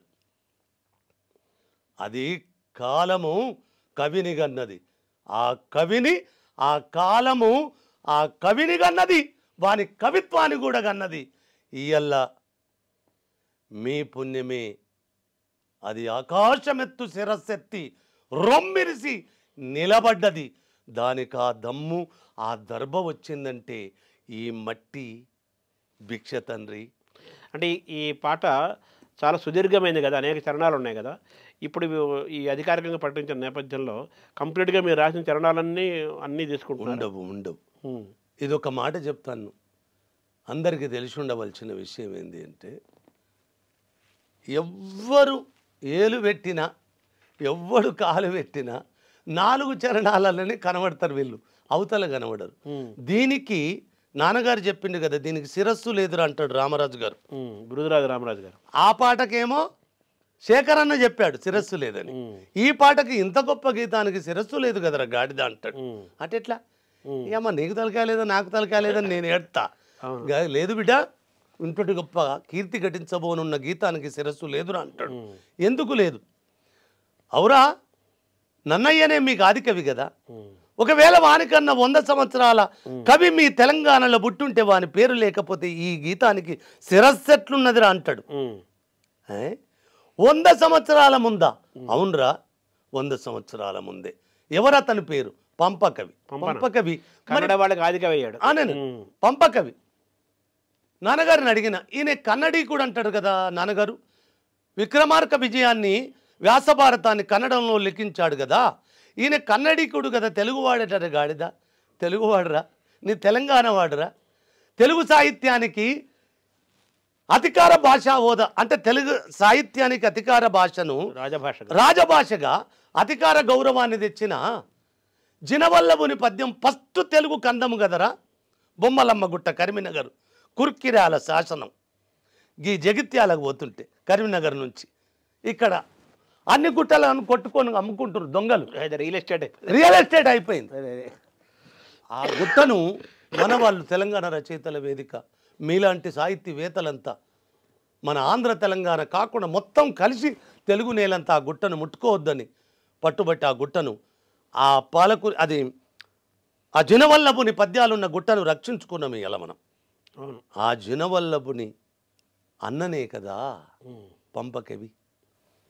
అది కాలము కవిని గన్నది, ఆ కవిని ఆ కాలము ఆ కవిని గన్నది, వాని కవిత్వాన్ని కూడా గన్నది. ఇయ్యల్ల మీ పుణ్యమే అది ఆకాశమెత్తు శిరస్సెత్తి రొమ్మిరిసి నిలబడ్డది. దానికి ఆ దమ్ము ఆ దర్భ వచ్చిందంటే ఈ మట్టి భిక్ష తండ్రి. అంటే ఈ పాట చాలా సుదీర్ఘమైంది కదా, అనేక చరణాలు ఉన్నాయి కదా. ఇప్పుడు ఈ అధికారికంగా ప్రకటించిన నేపథ్యంలో కంప్లీట్గా మీరు రాసిన చరణాలన్నీ అన్నీ తీసుకుంటున్నారు? ఉండవు. ఇది ఒక మాట చెప్తాను, అందరికీ తెలిసి ఉండవలసిన విషయం ఏంటి అంటే, ఎవ్వరు ఏలు పెట్టినా ఎవ్వడు కాలు పెట్టినా 4 చరణాలలోనే కనబడతారు వీళ్ళు, అవతల కనబడరు. దీనికి నాన్నగారు చెప్పిండు కదా, దీనికి శిరస్సు లేదురా అంటాడు రామరాజు గారు, గురురాజు రామరాజు గారు. ఆ పాటకేమో శేఖరన్న చెప్పాడు శిరస్సు లేదని. ఈ పాటకి ఇంత గొప్ప గీతానికి శిరస్సు లేదు కదరా గాడిద అంటాడు. అంటే ఎట్లా? ఏమో నీకు తలకాలేదా నాకు తలకాలేదని నేను ఏడ్తా. లేదు బిడ్డ, ఇంతటి గొప్ప కీర్తి ఘటించబోనున్న గీతానికి శిరస్సు లేదురా అంటాడు. ఎందుకు లేదు? అవురా, నన్నయ్యనే మీకు ఆది కవి కదా. ఒకవేళ వానికన్నా 100 సంవత్సరాల కవి మీ తెలంగాణలో పుట్టుంటే వాని పేరు లేకపోతే ఈ గీతానికి శిరస్సు ఎట్లున్నదిరా అంటాడు. 100 సంవత్సరాల ముందా? అవునరా, 100 సంవత్సరాల ముందే. ఎవరు అతని పేరు? పంపకవి. పంపకవి కన్నడ వాళ్ళకి ఆది కవి అయ్యాడు. పంపకవి. నాన్నగారిని అడిగిన, ఈయన కన్నడీకుడు అంటాడు కదా నాన్నగారు. విక్రమార్క విజయాన్ని, వ్యాసభారతాన్ని కన్నడంలో లిఖించాడు కదా. ఈయన కన్నడీకుడు కదా, తెలుగువాడట గాడిద. తెలుగువాడురా, నీ తెలంగాణ వాడురా. తెలుగు సాహిత్యానికి అధికార భాషా హోదా అంటే తెలుగు సాహిత్యానికి అధికార భాషను రాజభాషగా అధికార గౌరవాన్ని తెచ్చిన జినవల్లభుని పద్యం ఫస్ట్ తెలుగు కందము కదరా. బొమ్మలమ్మ గుట్ట కరీంనగర్ కుర్కిరాల శాసనం. ఈ జగిత్యాలకు పోతుంటే కరీంనగర్ నుంచి ఇక్కడ అన్ని గుట్టలను కొట్టుకొని అమ్ముకుంటారు దొంగలు. రియల్ ఎస్టేట్ అయిపోయింది. ఆ గుట్టను మన వాళ్ళు తెలంగాణ రచయితల వేదిక మీలాంటి సాహితీవేత్తలంతా మన ఆంధ్ర తెలంగాణ కాకుండా మొత్తం కలిసి తెలుగు నేలంతా ఆ గుట్టను ముట్టుకోవద్దని పట్టుబట్టి ఆ గుట్టను ఆ పాలకు అది ఆ జినవల్లభుని పద్యాలున్న గుట్టను రక్షించుకున్నాం ఇలా మనం. ఆ జినవల్లభుని అన్ననే కదా పంపకవి.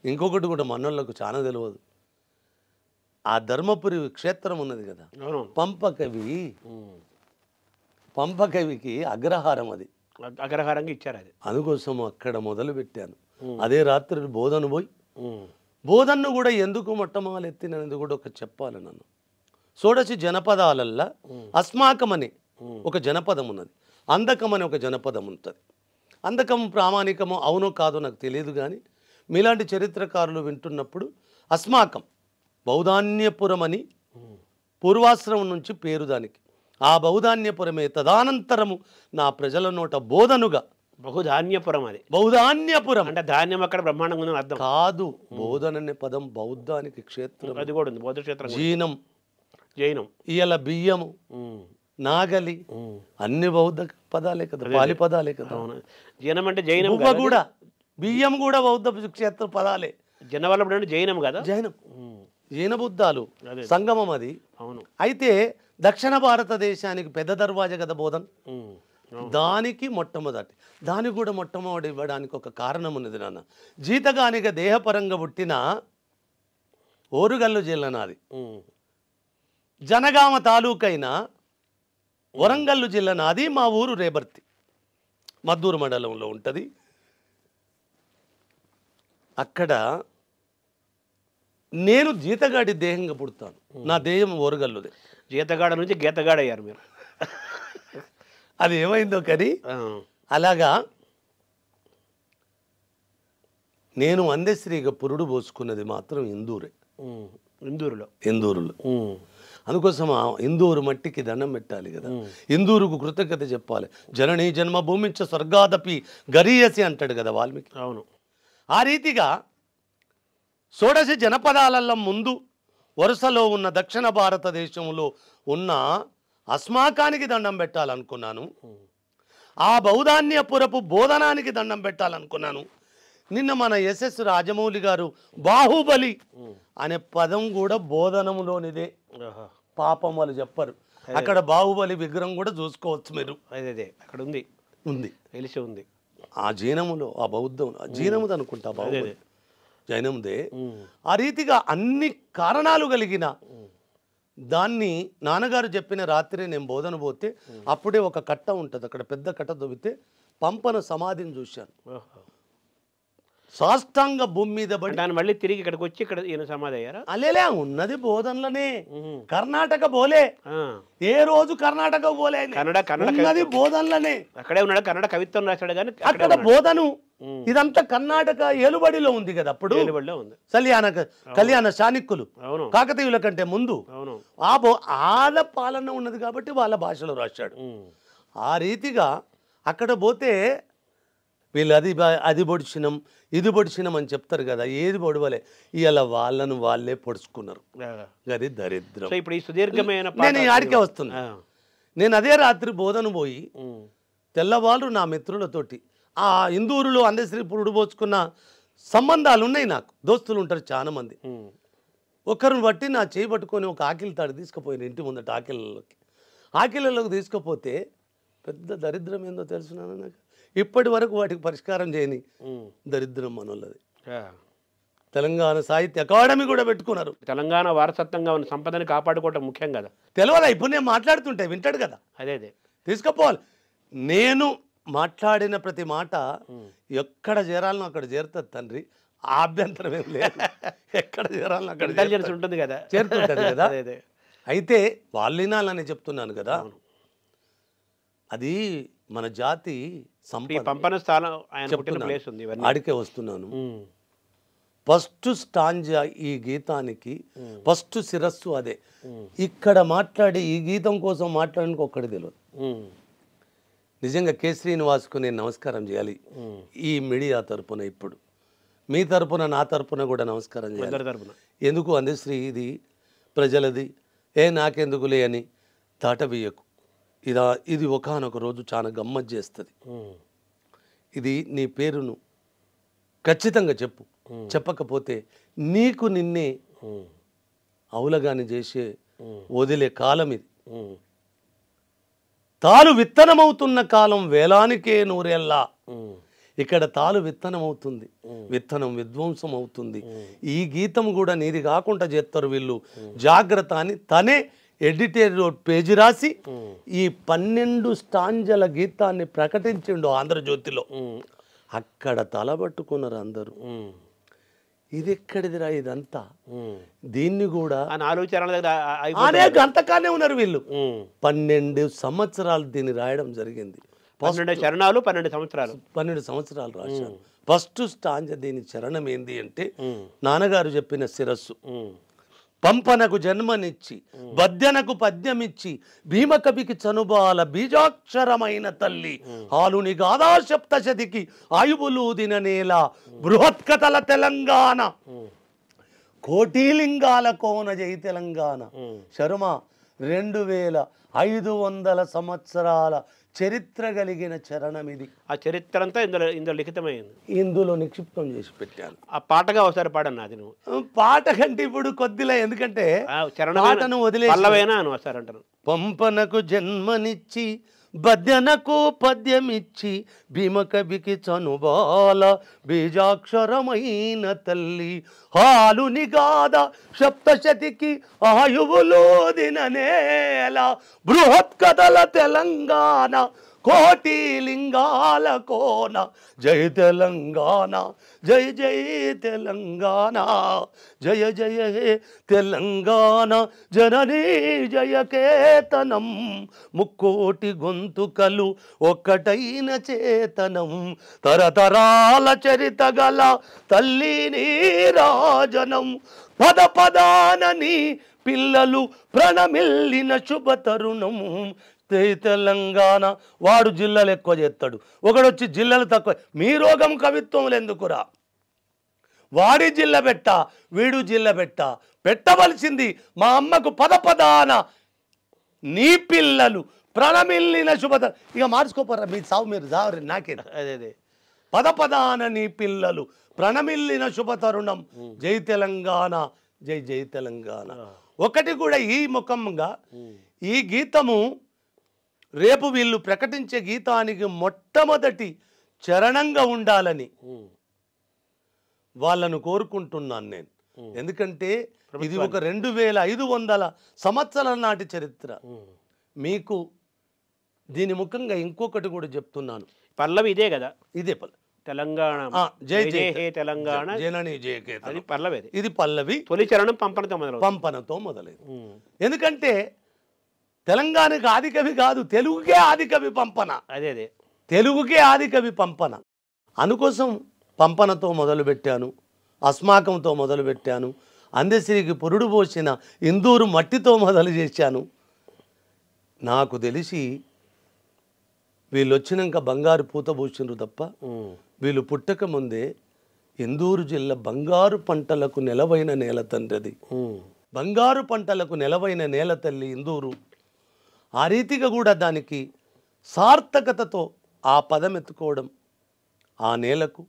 ఇంకొకటి కూడా మనోళ్ళకు చాలా తెలియదు, ఆ ధర్మపురి క్షేత్రం ఉన్నది కదా పంపకవి. పంపకవికి అగ్రహారం, అది అగ్రహారంగా ఇచ్చారు. అది అందుకోసం అక్కడ మొదలు పెట్టాను. అదే రాత్రి బోధను పోయి బోధన్ను కూడా ఎందుకు మొట్టమొదలు ఎత్తినది కూడా ఒక చెప్పాలి. నన్ను షోడశి జనపదాలల్లా అస్మాకమని ఒక జనపదం ఉన్నది, అందకమని ఒక జనపదం ఉంటుంది. అందకం ప్రామాణికమో అవునో కాదో నాకు తెలియదు, కానీ మీలాంటి చరిత్రకారులు వింటున్నప్పుడు అస్మాకం బౌధాన్యపురం అని పూర్వాశ్రమం నుంచి పేరు దానికి. ఆ బౌధాన్యపురమే తదానంతరము నా ప్రజల నోట బోధనుగా. బహుధాన్యపురం, అది బౌధాన్యపురం అంటే ధాన్యం అక్కడ బ్రహ్మాండంగా ఉందని అర్థం కాదు. బోధన అనే పదం బౌద్ధానికి క్షేత్రం, అది కూడా ఉంది. బౌద్ధ క్షేత్రం, జీనం, జైనం, ఇయల బియ్యము, నాగలి అన్ని బౌద్ధ పదాలే కదా, పాలి పదాలే కదా. జీనం అంటే జైనం కూడా, బియ్యం కూడా బౌద్ధ క్షేత్ర పదాలే. జనవల్లభుడు అంటే జైనం కదా? జైనం, జైన బుద్ధాలు సంగమం అది. అవును. అయితే దక్షిణ భారతదేశానికి పెద్ద దర్వాజా కదా బోధన్, దానికి మొట్టమొదటి, దానికి కూడా మొట్టమొదటి ఇవ్వడానికి ఒక కారణం ఉన్నది నాన్న. జీతగానిగా దేహపరంగా పుట్టిన ఓరుగల్లు జిల్లా నాది. జనగామ తాలూకైన వరంగల్లు జిల్లా నాది. మా ఊరు రేబర్తి, మద్దూరు మండలంలో ఉంటుంది. అక్కడ నేను జీతగాడి దేహంగా పుడతాను. నా దేహం ఓరుగల్లుదే. జీతగాడ నుంచి గీతగాడ అయ్యారు మీరు. అది ఏమైందో కానీ అలాగా నేను అందశ్రీగా పురుడు పోసుకున్నది మాత్రం ఇందూరే. ఇందూరులో. అందుకోసం ఆ ఇందూరు మట్టికి దండం పెట్టాలి కదా, ఇందూరుకు కృతజ్ఞత చెప్పాలి. జననీ జన్మభూమించ స్వర్గాదపి గరీయసి అంటాడు కదా వాల్మీకి. అవును. ఆ రీతిగా షోడశ జనపదాలలో ముందు వరుసలో ఉన్న దక్షిణ భారతదేశంలో ఉన్న అస్మాకానికి దండం పెట్టాలనుకున్నాను. ఆ బౌధాన్యపురపు బోధనానికి దండం పెట్టాలనుకున్నాను. నిన్న మన ఎస్ఎస్ రాజమౌళి గారు బాహుబలి అనే పదం కూడా బోధనములోనిదే. పాపం వాళ్ళు చెప్పరు. అక్కడ బాహుబలి విగ్రహం కూడా చూసుకోవచ్చు మీరు. అదే అక్కడ ఉంది, తెలిసి ఉంది. ఆ జైనములో, ఆ బౌద్ధం, జైనముది అనుకుంటా, బాహుబలి జైనముదే. ఆ రీతిగా అన్ని కారణాలు కలిగిన దాన్ని నాన్నగారు చెప్పిన రాత్రి నేను బోధన పోతే అప్పుడే ఒక కట్ట ఉంటుంది, అక్కడ పెద్ద కట్ట దొబ్బితే పంపన సమాధిని చూశాను. సాష్టాంగ భూమి మీద పడి మళ్ళీ తిరిగి ఇక్కడికి వచ్చి ఇక్కడ ఈయన సమాధి అయ్యారా? అలేలే ఉన్నది బోధనలోనే. కర్ణాటక పోలే, ఏ రోజు కర్ణాటక పోలే, ఉన్నది బోధనలోనే. అక్కడే ఉన్నాడు, కన్నడ కవిత్వం రాశాడు కానీ అక్కడ బోధను. ఇదంతా కర్ణాటక ఏలుబడిలో ఉంది కదా అప్పుడు. కళ్యాణ చాణిక్యులు కాకతీయుల కంటే ముందు వాళ్ళ పాలన ఉన్నది కాబట్టి వాళ్ళ భాషలో రాశాడు. ఆ రీతిగా అక్కడ పోతే వీళ్ళు అది పొడిచినాం ఇది పొడిచినాం అని చెప్తారు కదా, ఏది పొడవలే. ఇవాళ వాళ్ళను వాళ్ళే పొడుచుకున్నారు. అది దరిద్రం. ఇప్పుడు ఈ సుదీర్ఘమైన నేను ఆడికే వస్తున్నా. నేను అదే రాత్రి బోధన పోయి తెల్లవాళ్ళు నా మిత్రులతోటి ఆ ఇందూరులో అందశ్రీ పురుడు పోసుకున్న సంబంధాలు ఉన్నాయి నాకు. దోస్తులు ఉంటారు చాలా మంది. ఒకరిని బట్టి నా చేయి పట్టుకొని ఒక ఆకిలి తాడు తీసుకుపోయిన ఇంటి ముందట ఆకిళ్ళలోకి తీసుకుపోతే పెద్ద దరిద్రం ఏందో తెలుసున్నాను నాకు. ఇప్పటి వరకు వాటికి పరిష్కారం చేయని దరిద్రం మనోళ్ళది. తెలంగాణ సాహిత్య అకాడమీ కూడా పెట్టుకున్నారు. తెలంగాణ వారసత్వంగా ఉన్న సంపదని కాపాడుకోవటం ముఖ్యం కదా. తెలియదా? ఇప్పుడు నేను మాట్లాడుతుంటే వింటాడు కదా. అదే తీసుకుపోవాలి. నేను మాట్లాడిన ప్రతి మాట ఎక్కడ చేరాలనో అక్కడ చేరుతుంది తండ్రి. ఆభ్యంతరం ఏం లేదు. ఎక్కడ చేరాలనో అక్కడ ఉంటుంది కదా, చేరుతుంటది కదా. అయితే వాళ్ళు వినాలని చెప్తున్నాను కదా. అది మన జాతి పంపన స్థానం ఆడికే వస్తున్నాను. ఫస్ట్ స్టాంజా ఈ గీతానికి ఫస్ట్ శిరస్సు అదే. ఇక్కడ మాట్లాడి ఈ గీతం కోసం మాట్లాడడానికి ఒక్కడి తెలియదు. నిజంగా కె. శ్రీనివాస్కు నేను నమస్కారం చేయాలి ఈ మీడియా తరపున. ఇప్పుడు మీ తరపున నా తరపున కూడా నమస్కారం చేయాలి. ఎందుకు అందశ్రీ ఇది ప్రజలది, నాకెందుకులే అని తాటబియ్యకు. ఇది ఒకానొక రోజు చాలా గమ్మత్ చేస్తుంది. ఇది నీ పేరును ఖచ్చితంగా చెప్పు. చెప్పకపోతే నీకు నిన్నే అవులగాని చేసే వదిలే కాలం ఇది. తాలు విత్తనమవుతున్న కాలం వేలానికే నూరేళ్ళ. ఇక్కడ తాలు విత్తనమవుతుంది, విత్తనం విధ్వంసం అవుతుంది. ఈ గీతం కూడా నీది కాకుండా చేస్తారు వీళ్ళు, జాగ్రత్త అని తనే ఎడిటోరియల్ పేజీ రాసి ఈ 12 స్టాంజల గీతాన్ని ప్రకటించిండు ఆంధ్రజ్యోతిలో. అక్కడ తలబట్టుకున్నారు అందరూ. ఇది ఎక్కడిదిరా ఇదంతా? దీన్ని కూడా అనేక అంతకానే ఉన్నారు వీళ్ళు. 12 సంవత్సరాలు దీన్ని రాయడం జరిగింది. 12 సంవత్సరాలు రాశారు. ఫస్ట్ స్టాంజ దీని చరణం ఏంది అంటే నాన్నగారు చెప్పిన శిరస్సు. పంపనకు జన్మనిచ్చి బద్యనకు పద్యమిచ్చి భీమకవికి చనుబాల బీజాక్షరమైన తల్లి హాలుని గాథా సప్తశతికి ఆయువులూదిన నేల బృహత్కథల తెలంగాణ కోటిలింగాల కోన జై తెలంగాణ. శర్మ 2500 సంవత్సరాల చరిత్ర కలిగిన చరణం ఇది. ఆ చరిత్ర అంతా ఇందులో లిఖితమైంది, ఇందులో నిక్షిప్తం చేసి పెట్టాను. ఆ పాటగా ఒకసారి పాడన్నా అది నువ్వు. పాట కంటే ఇప్పుడు కొద్దిలే, ఎందుకంటే పాటను వదిలేసి పల్లవేనా అని వస్తారు అంటారు. పంపనకు జన్మనిచ్చి బద్యనకు పద్యమిచ్చి భీమకవికి చనుబాల బీజాక్షరమైన తల్లి హాలుని గాథ సప్తశతికి ఆయువులోదిన నేల బృహత్కథల తెలంగాణ కోటి లింగాల కోన జై తెలంగాణ జై జై తెలంగాణ జయ జయ హే తెలంగాణ జననీ జయకేతనం ముక్కోటి గొంతుకలు ఒక్కటైన చేతనం తరతరాల చరిత గల తల్లి నీరాజనం పద పదానని పిల్లలు ప్రణమిల్లిన శుభ తరుణం తెలంగాణ. వాడు జిల్లాలు ఎక్కువ చేస్తాడు, ఒకడొచ్చి జిల్లాలు తక్కువ. మీ రోగం కవిత్వం ఎందుకురా? వాడి జిల్లా పెట్ట, వీడు జిల్లా పెట్టవలసింది మా అమ్మకు పద పదాన నీ పిల్లలు ప్రణమిల్లిన శుభత. ఇక మార్చుకోపోరా, మీ సావు మీరు జావరి నాకే. అదే పద పదాన నీ పిల్లలు ప్రణమిల్లిన శుభ తరుణం జై తెలంగాణ జై జై తెలంగాణ. ఒకటి కూడా ఈ ముఖంగా ఈ గీతము రేపు వీళ్ళు ప్రకటించే గీతానికి మొట్టమొదటి చరణంగా ఉండాలని వాళ్ళను కోరుకుంటున్నాను నేను. ఎందుకంటే ఇది ఒక 2500 సంవత్సరాల నాటి చరిత్ర. మీకు దీని ముఖంగా ఇంకొకటి కూడా చెప్తున్నాను. పల్లవి ఇదే కదా, ఇదే తెలంగాణ జై జై హే తెలంగాణ జనని జయకేతనం. అది పల్లవి, ఇది పల్లవి. తొలి చరణం పంపనతో మొదలైంది. ఎందుకంటే తెలంగాణకు ఆదికవి కాదు, తెలుగుకే ఆదికవి పంపన. అదే తెలుగుకే ఆదికవి పంపన. అందుకోసం పంపనతో మొదలుపెట్టాను, అస్మాకంతో మొదలుపెట్టాను, అందశ్రీకి పురుడు పోసిన ఇందూరు మట్టితో మొదలు చేశాను. నాకు తెలిసి వీళ్ళు వచ్చినాక బంగారు పూత పూసిండ్రు తప్ప వీళ్ళు పుట్టక ముందే ఇందూరు జిల్లా బంగారు పంటలకు నెలవైన నేల తండ్రిది. బంగారు పంటలకు నెలవైన నేల తల్లి ఇందూరు. ఆ రీతిగా కూడా దానికి సార్థకతతో ఆ పదం ఎత్తుకోవడం ఆ నేలకు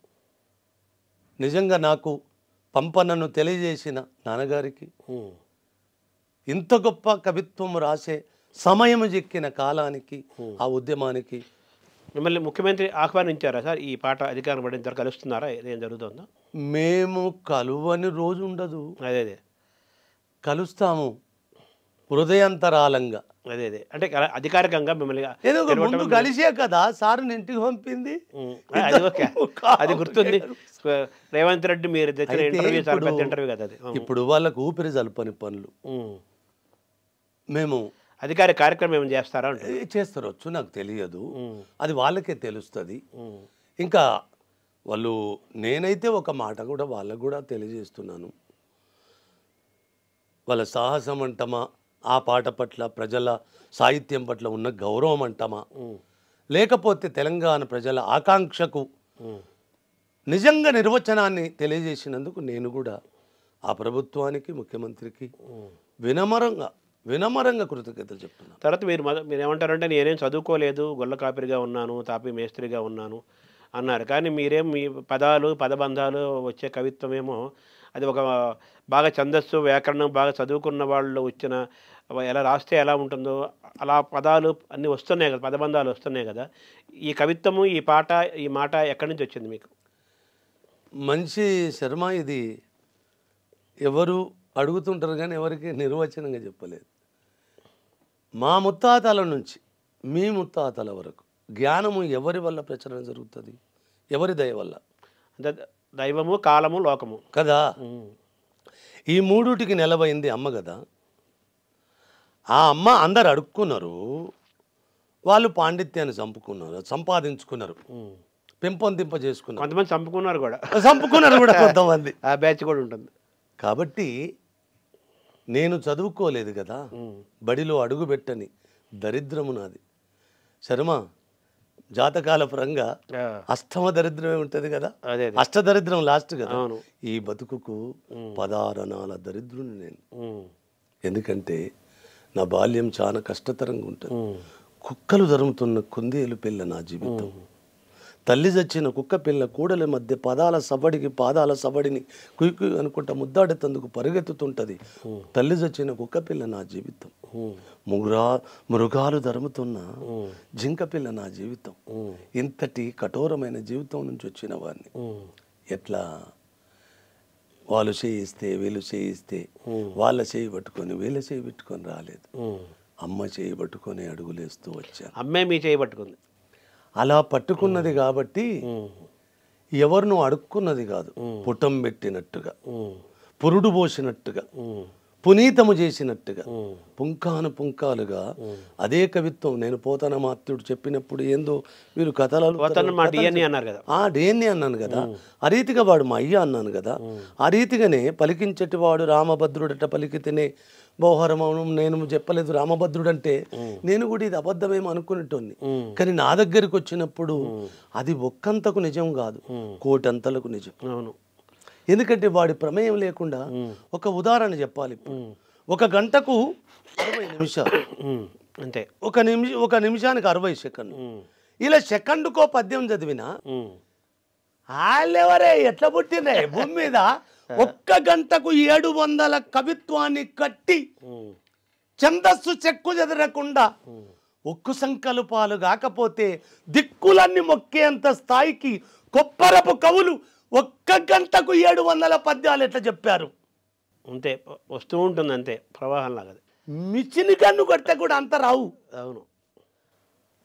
నిజంగా నాకు పంపనను తెలియజేసిన నాన్నగారికి, ఇంత గొప్ప కవిత్వం రాసే సమయం చెక్కిన కాలానికి, ఆ ఉద్యమానికి. మిమ్మల్ని ముఖ్యమంత్రి ఆహ్వానించారా సార్? ఈ పాట అధికారం పడిన తర్వాత కలుస్తున్నారా? ఏం జరుగుతుందో? మేము కలువని రోజు ఉండదు. అదే కలుస్తాము హృదయంతరాలంగా. అదే అంటే అధికారికంగా మిమ్మల్ని ఏదో ముందు కలిసే కదా సార్ని ఇంటికి పంపింది. అది గుర్తుంది. రేవంత్ రెడ్డి మీరు తెచ్చిన ఇంటర్వ్యూ చాలా పెద్ద ఇంటర్వ్యూ కదా అది. ఇప్పుడు వాళ్ళకు ఊపిరి జలపని పనులు మేము అధికార కార్యక్రమం ఏమైనా చేస్తారా? చేస్తారొచ్చు, నాకు తెలియదు, అది వాళ్ళకే తెలుస్తుంది. ఇంకా వాళ్ళు, నేనైతే ఒక మాట కూడా వాళ్ళకు కూడా తెలియజేస్తున్నాను. వాళ్ళ సాహసం అంటమా, ఆ పాట పట్ల ప్రజల సాహిత్యం పట్ల ఉన్న గౌరవం అంటమా, లేకపోతే తెలంగాణ ప్రజల ఆకాంక్షకు నిజంగా నిర్వచనాన్ని తెలియజేసినందుకు నేను కూడా ఆ ప్రభుత్వానికి, ముఖ్యమంత్రికి వినమ్రంగా కృతజ్ఞతలు చెప్తున్నాను. తర్వాత మీరు ఏమంటారంటే నేనేం చదువుకోలేదు, గొల్ల కాపిరిగా ఉన్నాను, తాపి మేస్త్రిగా ఉన్నాను అన్నారు. కానీ మీరేం మీ పదాలు పదబంధాలు వచ్చే కవిత్వం ఏమో అది ఒక బాగా ఛందస్సు వ్యాకరణం బాగా చదువుకున్న వాళ్ళు వచ్చిన ఎలా రాస్తే ఎలా ఉంటుందో అలా పదాలు అన్నీ వస్తున్నాయి కదా, పదబంధాలు వస్తున్నాయి కదా. ఈ కవిత్వము, ఈ పాట, ఈ మాట ఎక్కడి నుంచి వచ్చింది మీకు? మంచి శర్మ, ఇది ఎవరు అడుగుతుంటారు కానీ ఎవరికి నిర్వచనంగా చెప్పలేదు. మా ముత్తాతల నుంచి మీ ముత్తాతల వరకు జ్ఞానము ఎవరి వల్ల ప్రచురణ జరుగుతుంది? ఎవరి దయ వల్ల. అంటే దైవము, కాలము, లోకము కదా. ఈ మూడుటికి నిలవైంది అమ్మ కదా. ఆ అమ్మ అందరు అడుక్కున్నారు, వాళ్ళు పాండిత్యాన్ని సంపాదించుకున్నారు, పెంపొందింప చేసుకున్నారు. కొంతమంది చంపుకున్నారు కూడా కొంతమంది. ఆ బ్యాచ్ కూడా ఉంటుంది. కాబట్టి నేను చదువుకోలేదు కదా, బడిలో అడుగు పెట్టని దరిద్రము నాది. శర్మ, జాతకాల పరంగా అష్టమ దరిద్రమే ఉంటుంది కదా, అష్టదరిద్రం లాస్ట్ కదా. ఈ బతుకుకు 16 అనాల దరిద్రుని నేను. ఎందుకంటే నా బాల్యం చాలా కష్టతరంగా ఉంటుంది. కుక్కలు ధరుముతున్న కుందేలు పిల్ల నా జీవితం. తల్లి చచ్చిన కుక్క పిల్ల కూడల మధ్య పాదాల సబడిని కుయ్యి అనుకుంటా ముద్దాడేందుకు పరిగెత్తుతుంటది. తల్లి చచ్చిన కుక్క పిల్ల నా జీవితం. మృగాలు ధరుముతున్న జింక పిల్ల నా జీవితం. ఇంతటి కఠోరమైన జీవితం నుంచి వచ్చిన వాడిని ఎట్లా వాళ్ళు చేయిస్తే వీళ్ళు చేయిస్తే వాళ్ళ చేయి పట్టుకొని వీళ్ళ చేయి పెట్టుకొని రాలేదు. అమ్మ చేయి పట్టుకొని అడుగులేస్తూ వచ్చాను. అమ్మే మీ చేయి పట్టుకుంది. అలా పట్టుకున్నది కాబట్టి ఎవరిను అడుక్కున్నది కాదు. పుటం పెట్టినట్టుగా, పురుడు పోసినట్టుగా, పునీతము చేసినట్టుగా, పుంకాలుగా అదే కవిత్వం. నేను పోతనమాత్యుడు చెప్పినప్పుడు ఏందో వీళ్ళు కథలు డిఎన్ఏ అన్నాను కదా, ఆ రీతిగా వాడు మా అయ్య అన్నాను కదా, ఆ రీతిగానే పలికించటి వాడు రామభద్రుడట పలికితేనే బోహరమౌనం. నేను చెప్పలేదు రామభద్రుడు అంటే, నేను కూడా ఇది అబద్ధమేమో అనుకునేటోన్ని. కానీ నా దగ్గరికి వచ్చినప్పుడు అది ఒక్కంతకు నిజం కాదు, కోటంతలకు నిజం. అవును. ఎందుకంటే వాడి ప్రమేయం లేకుండా ఒక ఉదాహరణ చెప్పాలి. ఒక గంటకు 60 నిమిషాలు అంతే. ఒక నిమిషానికి 60 సెకండ్లు. ఇలా సెకండ్కో పద్యం చదివినా వాళ్ళెవరే ఎట్లా పుట్టిందే భూమి మీద. ఒక్క గంటకు 700 కవిత్వాన్ని కట్టి ఛందస్సు చెక్కు చెదరకుండా ఒక్కు సంకల్పాలు కాకపోతే దిక్కులన్నీ మొక్కేంత స్థాయికి కొప్పరపు కవులు ఒక్క గంటకు 700 పద్యాలు ఎట్లా చెప్పారు. అంతే వస్తూ ఉంటుంది, అంతే ప్రవాహం లాగా. మిచిని కన్ను కొడితే కూడా అంత రావు. అవును.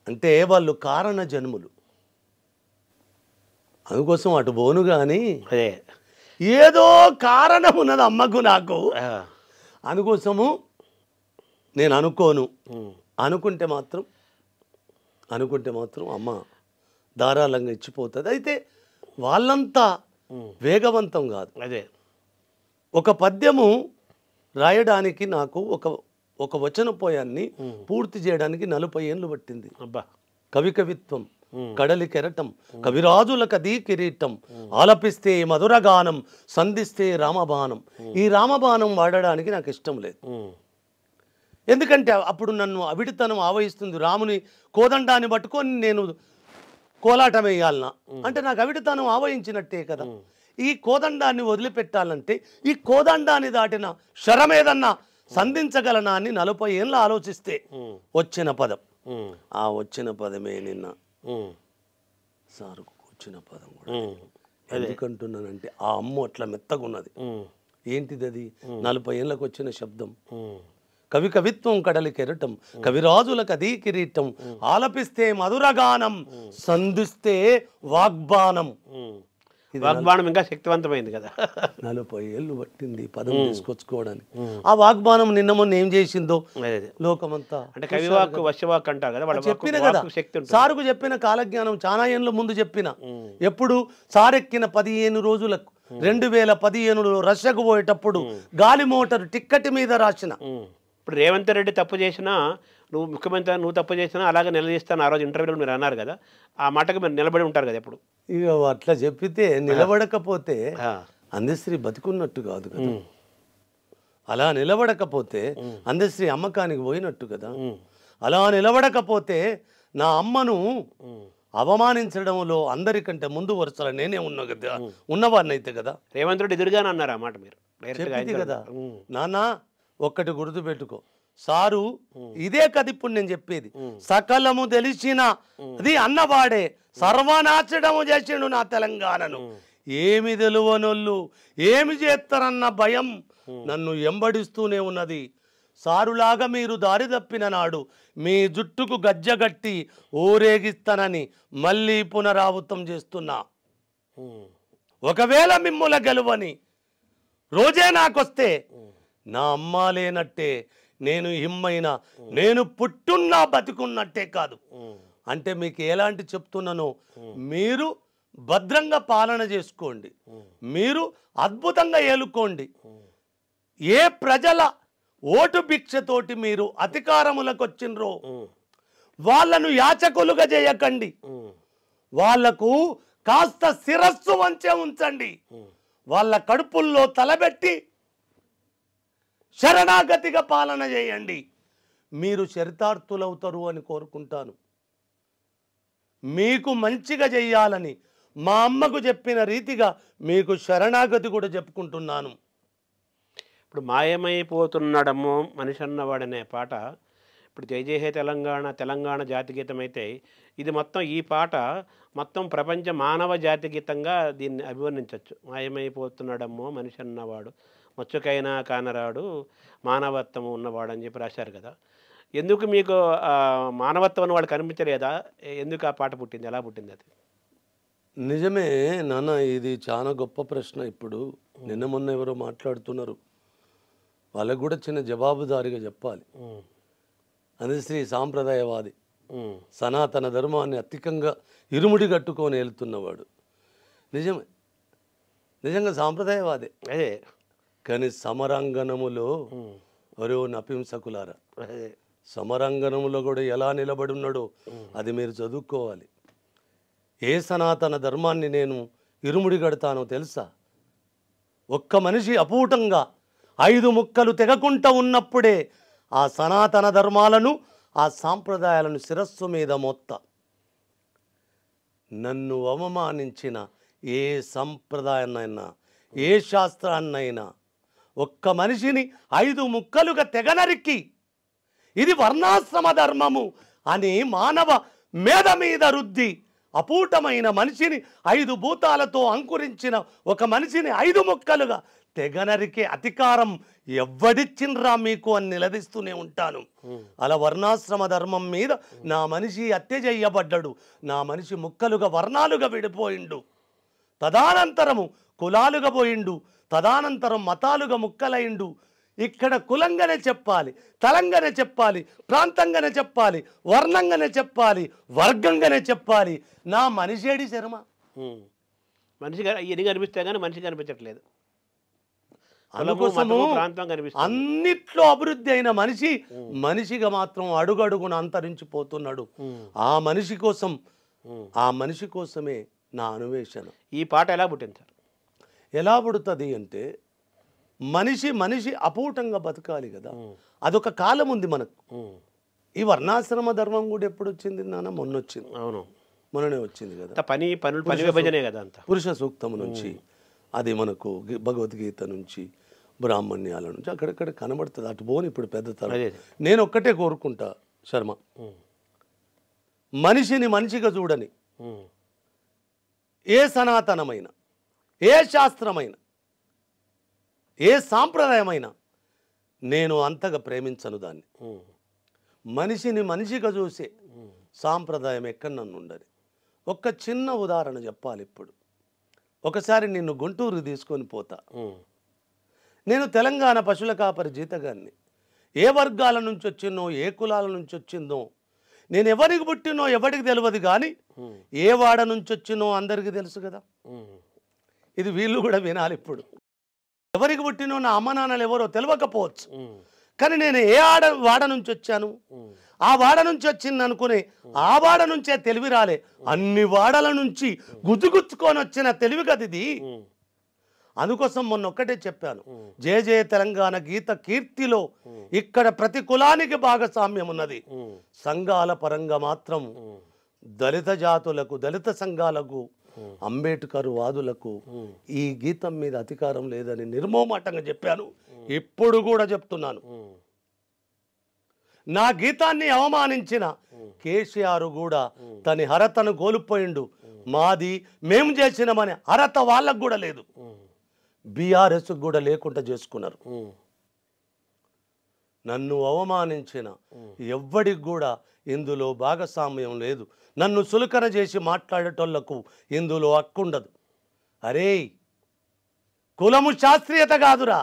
అంటే వాళ్ళు కారణ జన్ములు. అందుకోసం అటు బోను కానీ అదే ఏదో కారణం ఉన్నది అమ్మకు నాకు. అందుకోసము నేను అనుకోను. అనుకుంటే మాత్రం అమ్మ ధారాళంగా ఇచ్చిపోతుంది. అయితే వాళ్ళంతా వేగవంతం కాదు. అదే ఒక పద్యము రాయడానికి నాకు ఒక వచనపోయాన్ని పూర్తి చేయడానికి 40 ఏళ్ళు పట్టింది. అబ్బా. కవిత్వం కడలి కెరటం, కవిరాజుల కదీ కిరీటం, ఆలపిస్తే మధురగానం, సంధిస్తే రామబాణం. ఈ రామబాణం వాడడానికి నాకు ఇష్టం లేదు. ఎందుకంటే అప్పుడు నన్ను అవిడితనం ఆవహిస్తుంది. రాముని కోదండాన్ని పట్టుకొని నేను కోలాటం వేయాలనా అంటే నాకు అవిడితనం ఆవహించినట్టే కదా. ఈ కోదండాన్ని వదిలిపెట్టాలంటే ఈ కోదండాన్ని దాటిన శరమేదన్నా సంధించగలనా అని 40 ఏళ్ళు ఆలోచిస్తే వచ్చిన పదం. ఆ వచ్చిన పదమే నిన్న సారుకు వచ్చిన పదం కూడా. ఎందుకంటున్నానంటే ఆ అమ్మ అట్లా మెత్తగున్నది. ఏంటిది అది? 40 ఏళ్ళకు వచ్చిన శబ్దం. కవిత్వం కడలి కెరటం, కవిరాజులకు అదీ కిరీటం, ఆలపిస్తే మధురగానం, సంధిస్తే వాగ్బాణం. వాగ్బాణం ఇంకా శక్తివంతమైంది కదా. 40 ఏళ్ళు పట్టింది పదం తీసుకొచ్చుకోవడానికి. ఆ వాగ్బాణం నిన్న మొన్న ఏం చేసిందో లోకమంతా. అంటే కవివాక్ వశ్యవాక్ అంటారు కదా, చెప్పిన కదా. సారుకు చెప్పిన కాలజ్ఞానం చాలా ఏళ్ళ ముందు చెప్పిన. ఎప్పుడు సారెక్కిన 15 రోజులకు 2015లో రష్యాకు పోయేటప్పుడు గాలి మోటారు టిక్కెట్ మీద రాసిన. ఇప్పుడు రేవంత్ రెడ్డి తప్పు చేసినా, నువ్వు ముఖ్యమంత్రి నువ్వు తప్పు చేసినా అలాగే నిలదీస్తాను ఆ రోజు ఇంటర్వ్యూలో మీరు అన్నారు కదా. ఆ మాటకు మీరు నిలబడి ఉంటారు కదా ఎప్పుడు. ఇక అట్లా చెప్పితే నిలబడకపోతే అందశ్రీ బతుకున్నట్టు కాదు కదా. అలా నిలబడకపోతే అందశ్రీ అమ్మకానికి పోయినట్టు కదా. అలా నిలబడకపోతే నా అమ్మను అవమానించడంలో అందరికంటే ముందు వరుసలో నేనే ఉన్నవాడిని అయితే కదా. రేవంత్ రెడ్డి ఎదురుగానే అన్నారు ఆ మాట మీరు చెప్పింది కదా. నాన్న ఒక్కటి గుర్తుపెట్టుకో, సారు ఇదే కదా ఇప్పుడు నేను చెప్పేది. సకలము తెలిసిన అది అన్నవాడే సర్వనాశనము చేసిండు నా తెలంగాణను. ఏమి తెలువనోళ్ళు ఏమి చేస్తారన్న భయం నన్ను ఎంబడిస్తూనే ఉన్నది. సారులాగా మీరు దారి తప్పిన నాడు మీ జుట్టుకు గజ్జగట్టి ఊరేగిస్తానని మళ్ళీ పునరావృతం చేస్తున్నా. ఒకవేళ మిమ్ముల గెలువని రోజే నాకొస్తే నా అమ్మ లేనట్టే, నేను హిమ్మైన నేను పుట్టున్నా బతికున్నట్టే కాదు. అంటే మీకు ఎలాంటి చెప్తున్నానో మీరు భద్రంగా పాలన చేసుకోండి, మీరు అద్భుతంగా ఏలుకోండి. ఏ ప్రజల ఓటు భిక్షతోటి మీరు అధికారములకు వచ్చినరో వాళ్ళను యాచకులుగా చేయకండి. వాళ్లకు కాస్త శిరస్సు వంచే ఉంచండి. వాళ్ళ కడుపుల్లో తలబెట్టి శరణాగతిగా పాలన చేయండి. మీరు చరితార్థులవుతారు అని కోరుకుంటాను. మీకు మంచిగా చెయ్యాలని మా అమ్మకు చెప్పిన రీతిగా మీకు శరణాగతి కూడా చెప్పుకుంటున్నాను. ఇప్పుడు మాయమైపోతున్నాడమ్మో మనిషి అన్నవాడనే పాట ఇప్పుడు జై జై హే తెలంగాణ తెలంగాణ జాతి గీతం అయితే ఇది మొత్తం ఈ పాట మొత్తం ప్రపంచ మానవ జాతి గీతంగా దీన్ని అభివర్ణించవచ్చు. మాయమైపోతున్నాడమ్మో మనిషి అన్నవాడు మచ్చుకైనా కానరాడు మానవత్వం ఉన్నవాడు అని చెప్పి రాశారు కదా. ఎందుకు మీకు మానవత్వం అని వాడు కనిపించలేదా? ఎందుకు ఆ పాట పుట్టింది? ఎలా పుట్టింది అది? నిజమే నాన్న, ఇది చాలా గొప్ప ప్రశ్న. ఇప్పుడు నిన్న మొన్న ఎవరో మాట్లాడుతున్నారు, వాళ్ళకు కూడా చిన్న జవాబుదారిగా చెప్పాలి. అందశ్రీ సాంప్రదాయవాది, సనాతన ధర్మాన్ని అధికంగా ఇరుముడి కట్టుకొని వెళ్తున్నవాడు. నిజమే, నిజంగా సాంప్రదాయవాదే. అదే కానీ సమరాంగణములో ఒరో నపింసకులారా, సమరాంగణంలో కూడా ఎలా నిలబడి ఉన్నాడో అది మీరు చదువుకోవాలి. ఏ సనాతన ధర్మాన్ని నేను ఇరుముడి కడతానో తెలుసా? ఒక్క మనిషి అపూటంగా 5 ముక్కలు తెగకుంటా ఉన్నప్పుడే ఆ సనాతన ధర్మాలను ఆ సాంప్రదాయాలను శిరస్సు మీద మోత్త. నన్ను అవమానించిన ఏ సంప్రదాయాన్నైనా ఏ శాస్త్రాన్నైనా ఒక్క మనిషిని 5 ముక్కలుగా తెగనరికి ఇది వర్ణాశ్రమ ధర్మము అని మానవ మేధ మీద రుద్ది అపూటమైన మనిషిని 5 భూతాలతో అంకురించిన ఒక మనిషిని 5 ముక్కలుగా తెగనరికే అధికారం ఎవ్వడిచ్చిండ్రా మీకు అని నిలదీస్తూనే ఉంటాను. అలా వర్ణాశ్రమ ధర్మం మీద నా మనిషి హత్య చెయ్యబడ్డాడు. నా మనిషి ముక్కలుగా వర్ణాలుగా విడిపోయిండు. తదానంతరము కులాలుగా పోయిండు. తదానంతరం మతాలుగా ముక్కలైండు. ఇక్కడ కులంగానే చెప్పాలి, తలంగానే చెప్పాలి, ప్రాంతంగానే చెప్పాలి, వర్ణంగానే చెప్పాలి, వర్గంగానే చెప్పాలి. నా మనిషేడి శర్మ. మనిషి ఎన్ని కనిపిస్తే కానీ మనిషి కనిపించట్లేదు. అందుకోసము అన్నిట్లో అభివృద్ధి అయిన మనిషి మనిషిగా మాత్రం అడుగడుగున అంతరించిపోతున్నాడు. ఆ మనిషి కోసమే నా అన్వేషణ. ఈ పాట ఎలా పుట్టింది సార్? ఎలా పుడుతుంది అంటే మనిషి అపూటంగా బతకాలి కదా. అదొక కాలం ఉంది మనకు. ఈ వర్ణాశ్రమ ధర్మం కూడా ఎప్పుడు వచ్చింది నాన్న? మొన్న వచ్చింది. అవును, మొన్ననే వచ్చింది కదా. పని విభజనే కదా అంతా. పురుష సూక్తం నుంచి అది మనకు భగవద్గీత నుంచి బ్రాహ్మణ్యాల నుంచి అక్కడక్కడ కనబడుతుంది. అటు పోని ఇప్పుడు పెద్ద తరం. నేను ఒక్కటే కోరుకుంటా శర్మ, మనిషిని మనిషిగా చూడని ఏ సనాతనమైన ఏ శాస్త్రమైన ఏ సాంప్రదాయమైనా నేను అంతగా ప్రేమించను దాన్ని. మనిషిని మనిషిగా చూసే సాంప్రదాయం ఎక్కడ నన్ను ఉండదు. ఒక్క చిన్న ఉదాహరణ చెప్పాలి. ఇప్పుడు ఒకసారి నిన్ను గుంటూరు తీసుకొని పోతా. నేను తెలంగాణ పశువుల కాపరి జీతగాన్ని. ఏ వర్గాల నుంచి వచ్చినో ఏ కులాల నుంచి వచ్చిందో నేను ఎవరికి పుట్టినో ఎవరికి తెలియదు, కానీ ఏ వాడ నుంచి వచ్చినో అందరికీ తెలుసు కదా. ఇది వీళ్ళు కూడా వినాలి. ఇప్పుడు ఎవరికి పుట్టినో నా అమ్మ నాన్నలు ఎవరో తెలియకపోవచ్చు, కానీ నేను ఏ వాడ నుంచి వచ్చాను, ఆ వాడ నుంచి వచ్చింది అనుకుని ఆ వాడ నుంచే తెలివి రాలే. అన్ని వాడల నుంచి గుచ్చుకొని వచ్చిన తెలివి కదా ఇది. అందుకోసం మొన్న ఒక్కటే చెప్పాను, జయ జయ తెలంగాణ గీత కీర్తిలో ఇక్కడ ప్రతి కులానికి భాగస్వామ్యం ఉన్నది. సంఘాల పరంగా మాత్రం దళిత జాతులకు, దళిత సంఘాలకు, అంబేద్కర్ వాదులకు ఈ గీతం మీద అధికారం లేదని నిర్మోమాటంగా చెప్పాను. ఇప్పుడు కూడా చెప్తున్నాను. నా గీతాన్ని అవమానించిన కేసీఆర్ కూడా తన అర్హతను కోల్పోయిండు. మాది మేము చేసినామని అర్హత వాళ్ళకు కూడా లేదు. బీఆర్ఎస్ కూడా లేకుండా చేసుకున్నారు. నన్ను అవమానించిన ఎవ్వడికి కూడా ఇందులో భాగస్వామ్యం లేదు. నన్ను సులకన చేసి మాట్లాడేటోళ్లకు ఇందులో హక్కుండదు. అరే, కులము శాస్త్రీయత కాదురా,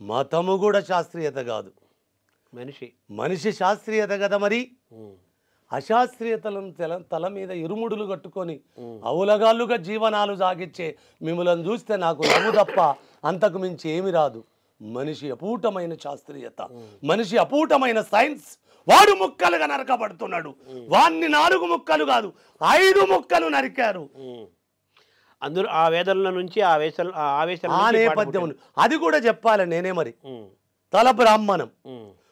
మతము కూడా శాస్త్రీయత కాదు. మనిషి శాస్త్రీయత కదా. మరి అశాస్త్రీయతలను తల మీద ఇరుముడులు కట్టుకొని అవులగాళ్ళుగా జీవనాలు సాగించే మిమ్మల్ని చూస్తే నాకు నవ్వు తప్ప అంతకు మించి ఏమి రాదు. మనిషి అపూటమైన శాస్త్రీయత, మనిషి అపూటమైన సైన్స్. వాడు ముక్కలుగా నరకబడుతున్నాడు. వాడిని 4 ముక్కలు కాదు 5 ముక్కలు నరికారు. అందరూ ఆ వేదనల నుంచి ఆ నేపథ్యం అది కూడా చెప్పాలి నేనే. మరి తల బ్రాహ్మణం,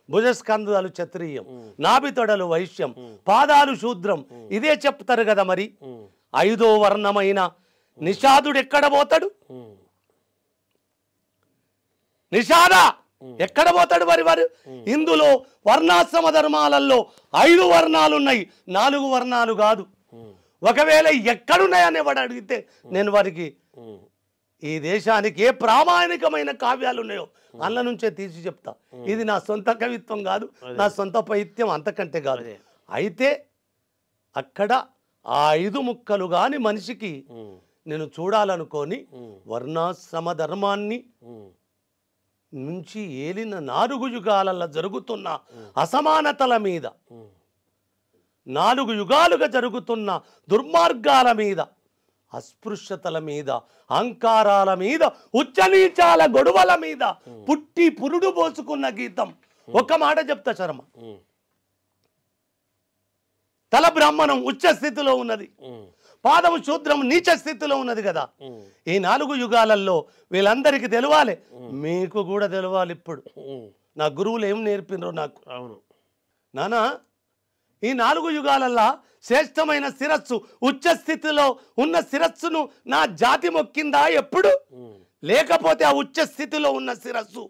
భుజస్కంధాలు క్షత్రియం, నాభితొడలు వైశ్యం, పాదాలు శూద్రం. ఇదే చెప్తారు కదా. మరి 5వ వర్ణమైన నిషాదుడు ఎక్కడ పోతాడు? నిషాద ఎక్కడ పోతాడు? మరి ఇందులో వర్ణాశ్రమ ధర్మాలలో 5 వర్ణాలు ఉన్నాయి, 4 వర్ణాలు కాదు. ఒకవేళ ఎక్కడున్నాయని వాడు అడిగితే నేను వారికి ఈ దేశానికి ఏ ప్రామాణికమైన కావ్యాలు ఉన్నాయో అందులో నుంచే తీసి చెప్తా. ఇది నా సొంత కవిత్వం కాదు, నా సొంత పైత్యం అంతకంటే కాదు. అయితే అక్కడ ఆ 5 ముక్కలు గాని మనిషికి నేను చూడాలనుకొని వర్ణాశ్రమ ధర్మాన్ని నుంచి ఏలిన 4 యుగాలలో జరుగుతున్న అసమానతల మీద, 4 యుగాలుగా జరుగుతున్న దుర్మార్గాల మీద, అస్పృశ్యతల మీద, అహంకారాల మీద, ఉచ్చనీచాల గొడవల మీద పుట్టి పురుడు పోసుకున్న గీతం. ఒక మాట చెప్తా శర్మ, తల బ్రాహ్మణం ఉచ్చ స్థితిలో ఉన్నది, పాదం శూద్రం నీచ స్థితిలో ఉన్నది కదా. ఈ 4 యుగాలలో వీళ్ళందరికీ తెలవాలి, మీకు కూడా తెలవాలి. ఇప్పుడు నా గురువులు ఏం నేర్పినరో నాకు. అవును నానా, ఈ 4 యుగాలల్లా శ్రేష్టమైన శిరస్సు, ఉచ్చ స్థితిలో ఉన్న శిరస్సును నా జాతి మొక్కిందా ఎప్పుడు? లేకపోతే ఆ ఉచ్చ స్థితిలో ఉన్న శిరస్సు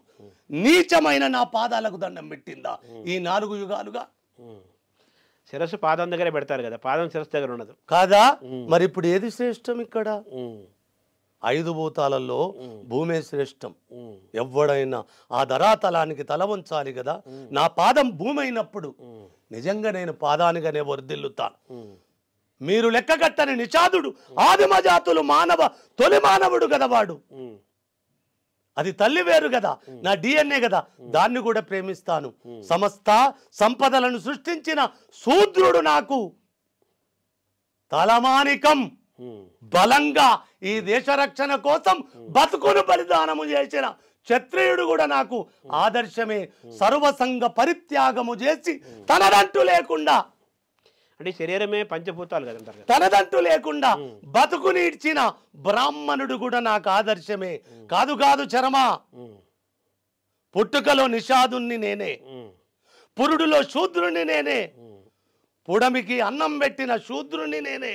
నీచమైన నా పాదాలకు దండం పెట్టిందా ఈ 4 యుగాలుగా? శిరస్సు పాదం దగ్గరే పెడతారు కదా, పాదం శిరస్సు దగ్గర ఉండదు కాదా? మరి ఇప్పుడు ఏది శ్రేష్టం? ఇక్కడ 5 భూతాలలో భూమే శ్రేష్టం. ఎవడైనా ఆ ధరాతలానికి తల వంచాలి కదా. నా పాదం భూమి అయినప్పుడు నిజంగా నేను పాదానిగానే వర్ధిల్లుతాను. మీరు లెక్కగట్టని నిషాదుడు ఆదిమ జాతులు మానవ తొలి మానవుడు కదా వాడు. అది తల్లి వేరు కదా, నా DNA కదా, దాన్ని కూడా ప్రేమిస్తాను. సమస్త సంపదలను సృష్టించిన శూద్రుడు నాకు తలమానికం. బలంగా ఈ దేశ రక్షణ కోసం బతుకును బలిదానము చేసిన క్షత్రియుడు కూడా నాకు ఆదర్శమే. సర్వసంగ పరిత్యాగము చేసి తనదంటూ లేకుండా, అంటే శరీరమే పంచభూతాలు కదంటారు, తనదంటూ లేకుండా బతుకు నీడ్చిన బ్రాహ్మణుడు కూడా నాకు ఆదర్శమే. కాదు కాదు చరమా, పుట్టుకలో నిషాదుని నేనే, పురుడులో శూద్రుని నేనే, పుడమికి అన్నం పెట్టిన శూద్రుని నేనే,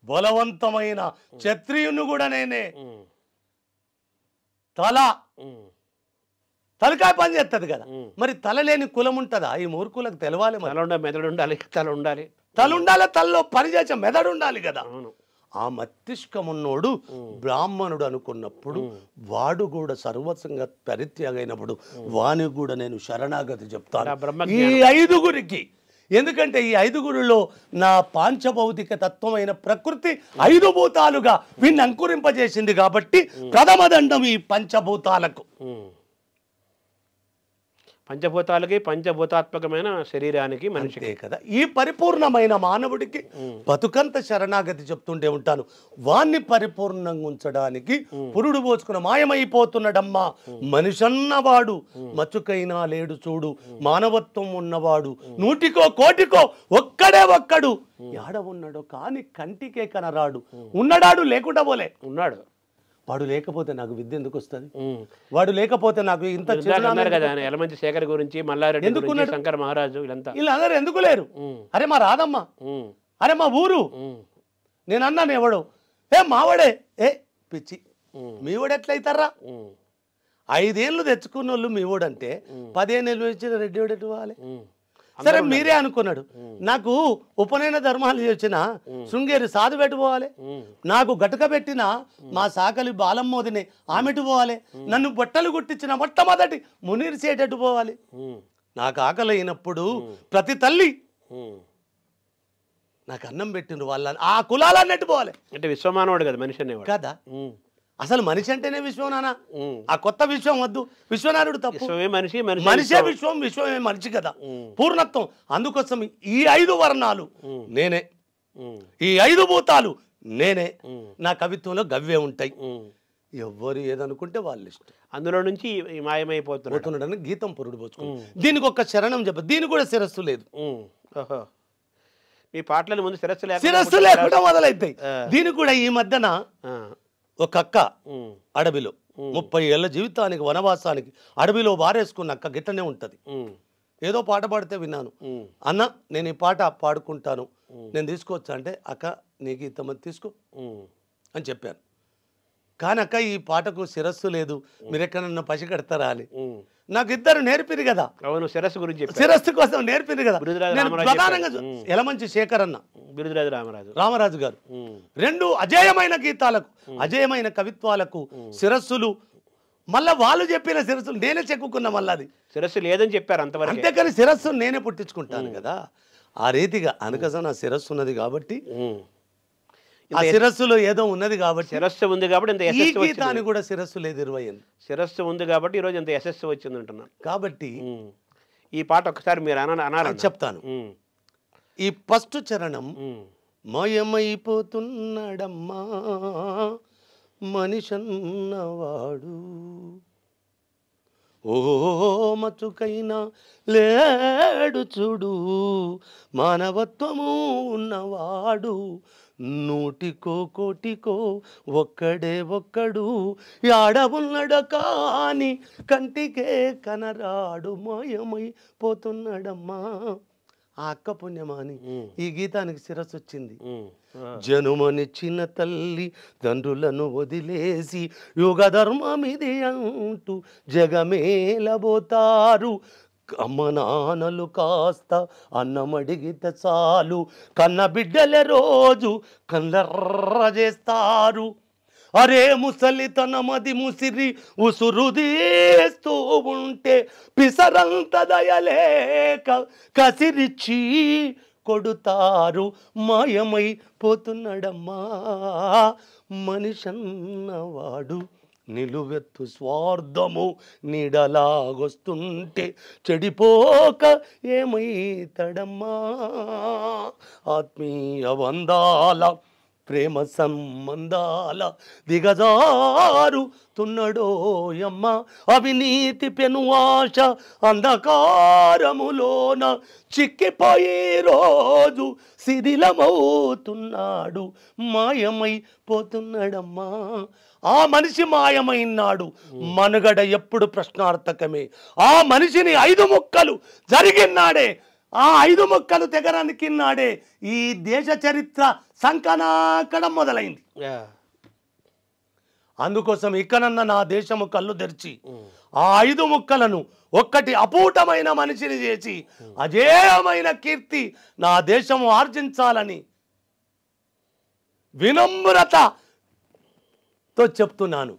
బలవంతమైన క్షత్రియుని కూడా నేనే. తలకాయ పని చేస్తుంది కదా. మరి తల లేని కులం ఉంటుందా? ఈ మూర్ఖులకు తెలవాలి. మెదడు ఉండాలి, తల ఉండాలి, తలలో పని చేసే మెదడు ఉండాలి కదా. ఆ మస్తిష్కం ఉన్నోడు బ్రాహ్మణుడు అనుకున్నప్పుడు వాడు కూడా సర్వసంగ పరిత్యాగైనప్పుడు వానికి కూడా నేను శరణాగతి చెప్తాను ఈ 5గురికి. ఎందుకంటే ఈ 5గురిలో నా పాంచభౌతిక తత్వమైన ప్రకృతి 5 భూతాలుగా వీన్ని అంకురింపజేసింది కాబట్టి ప్రథమ దండం ఈ పంచభూతాలకు. పంచభూతాలకి పంచభూతాత్మకమైన శరీరానికి మనిషికి కదా. ఈ పరిపూర్ణమైన మానవుడికి బతుకంత శరణాగతి చెప్తుంటే ఉంటాను. వాణ్ణి పరిపూర్ణంగా ఉంచడానికి పురుడు పోసుకున్న మాయమైపోతున్నాడమ్మా. మనిషన్నవాడు మచ్చుకైనా లేడు చూడు, మానవత్వం ఉన్నవాడు 100కో కోటికో ఒక్కడు. యాడ ఉన్నాడో కానీ కంటికే కనరాడు. ఉన్నడాడు లేకుండా పోలే ఉన్నాడు. వాడు లేకపోతే నాకు విద్య ఎందుకు వస్తుంది? వాడు లేకపోతే నాకు ఇంత ఎలమంచి శేఖర్ గురించి, మల్లారెడ్డి గురించి, శంకర్ మహారాజు, వీళ్ళందరూ ఎందుకు లేరు? అరే మా రాదమ్మ, అరే మా ఊరు. నేను అన్నాను ఎవడు? మావాడే. పిచ్చి, మీవాడు ఎట్లయితారా? 5 ఏళ్ళు తెచ్చుకున్న వాళ్ళు మీవాడంటే 15 ఏళ్ళు ఇచ్చిన రెడ్డి ఎటు పోవాలి? సరే మీరే అనుకున్నాడు. నాకు ఉపనయన ధర్మాలు చేసిన శృంగేరి సాధు పెట్టుకోవాలి, నాకు గటక పెట్టిన మా సాకలి బాలమ్మోదిని ఆమెటు పోవాలి, నన్ను బట్టలు కుట్టించిన మొట్టమొదటి మునీర్ సేటట్టు పోవాలి. నాకు ఆకలి అయినప్పుడు ప్రతి తల్లి నాకు అన్నం పెట్టిండ్రు, వాళ్ళ ఆ కులాలన్నట్టు పోవాలి. అంటే విశ్వమానవుడు కదా మనిషి అనేవాడు కదా. అసలు మనిషి అంటేనే విశ్వం నాన్న. ఆ కొత్త విశ్వం వద్దు, విశ్వనాథుడు తప్పు. మనిషే విశ్వం, విశ్వమే మనిషి కదా, పూర్ణత్వం. అందుకోసం ఈ 5 వర్ణాలు నేనే, ఈ 5 భూతాలు నేనే. నా కవిత్వంలో గవ్వే ఉంటాయి. ఎవరు ఏదనుకుంటే వాళ్ళు ఇష్టం. అందులో నుంచి మాయమైపోతున్నాడని గీతం పురుడు పోచుకుంది. దీనికి ఒక శరణం చెప్ప, దీనికి కూడా శిరస్సు లేదు. ఈ పాటల ముందు శిరస్సు లేకుండా మొదలైతాయి. దీనికి కూడా ఈ మధ్యన ఒక అక్క అడవిలో 30 ఏళ్ల జీవితానికి వనవాసానికి అడవిలో వారేసుకున్న అక్క గిట్టనే ఉంటుంది. ఏదో పాట పాడితే విన్నాను. అన్న నేను ఈ పాట పాడుకుంటాను, నేను తీసుకోవచ్చా అంటే అక్క నీకు ఇంతమంది తీసుకో అని చెప్పాను. కానీ అక్క ఈ పాటకు శిరస్సు లేదు, మీరు ఎక్కడన్నా పసి కడతారా అని నాకు ఇద్దరు నేర్పిరు కదా. అవును, శిరస్సు గురించి శిరస్సు కోసం నేర్పిరు కదా. నేను ప్రధానంగా ఎలమంచి శేఖర్ అన్న, బిరుదురాజు రామరాజు గారు రెండు అజేయమైన గీతాలకు, అజేయమైన కవిత్వాలకు శిరస్సులు, మళ్ళా వాళ్ళు చెప్పిన శిరస్సులు నేనే చెక్కుకున్నా. మళ్ళీ అది శిరస్సు లేదని చెప్పారు అంతవరకు. అంతేకాని శిరస్సు నేనే పుట్టించుకుంటాను కదా. ఆ రీతిగా అనుకస నా శిరస్సు ఉన్నది కాబట్టి, ఆ శిరస్సులో ఏదో ఉన్నది కాబట్టి, శిరస్సు ఉంది కాబట్టి ఈ గీతాన్ని కూడా శిరస్సు లేదు 20 శిరస్సు ఉంది కాబట్టి ఈరోజు ఇంత యశస్సు వచ్చింది అంటున్నాను. కాబట్టి ఈ పాట ఒకసారి మీరు అనాలని చెప్తాను. ఈ ఫస్ట్ చరణం మాయమైపోతున్నాడమ్మా మనిషన్నవాడు, ఓ మచ్చుకైనా లేడు చూడు మానవత్వము ఉన్నవాడు, నూటికో కోటికో ఒక్కడు యాడ ఉన్నడ కాని కంటికే కనరాడు మాయమైపోతున్నాడమ్మా. ఆ అక్క పుణ్యమాని ఈ గీతానికి శిరస్సు వచ్చింది. జనుమనిచ్చిన తల్లి తండ్రులను వదిలేసి యుగ ధర్మమిది అంటూ జగమేలబోతారు, అమ్మ నాన్నలు కాస్త అన్నమడిగితే చాలు కన్న బిడ్డలే రోజు కళ్ళర్ర చేస్తారు. అరే ముసలితనమది ముసిరి ఉసురుదీస్తూ ఉంటే పిసరంత దయలేక కసిరిచ్చి కొడుతారు, మాయమైపోతున్నాడమ్మా మనిషన్నవాడు. నిలువెత్తు స్వార్థము నీడలాగొస్తుంటే చెడిపోక ఏమైతడమ్మా. ఆత్మీయ బంధాల ప్రేమ సంబంధాల దిగజారుతున్నడోయమ్మ, అవినీతి పెను ఆశ అంధకారములోన చిక్కిపోయి రోజు శిథిలమవుతున్నాడు, మాయమైపోతున్నాడమ్మా. ఆ మనిషి మాయమైనాడు, మనుగడ ఎప్పుడు ప్రశ్నార్థకమే. ఆ మనిషిని 5 ముక్కలు జరిగినాడే, ఆ 5 ముక్కలు తెగరానికి నాడే ఈ దేశ చరిత్ర సంకనాకడం మొదలైంది. అందుకోసం ఇక్కడన్న నా దేశము కళ్ళు తెరిచి ఆ 5 ముక్కలను ఒక్కటి అపూటమైన మనిషిని చేసి అజేయమైన కీర్తి నా దేశము ఆర్జించాలని వినమ్రతతో చెప్తున్నాను.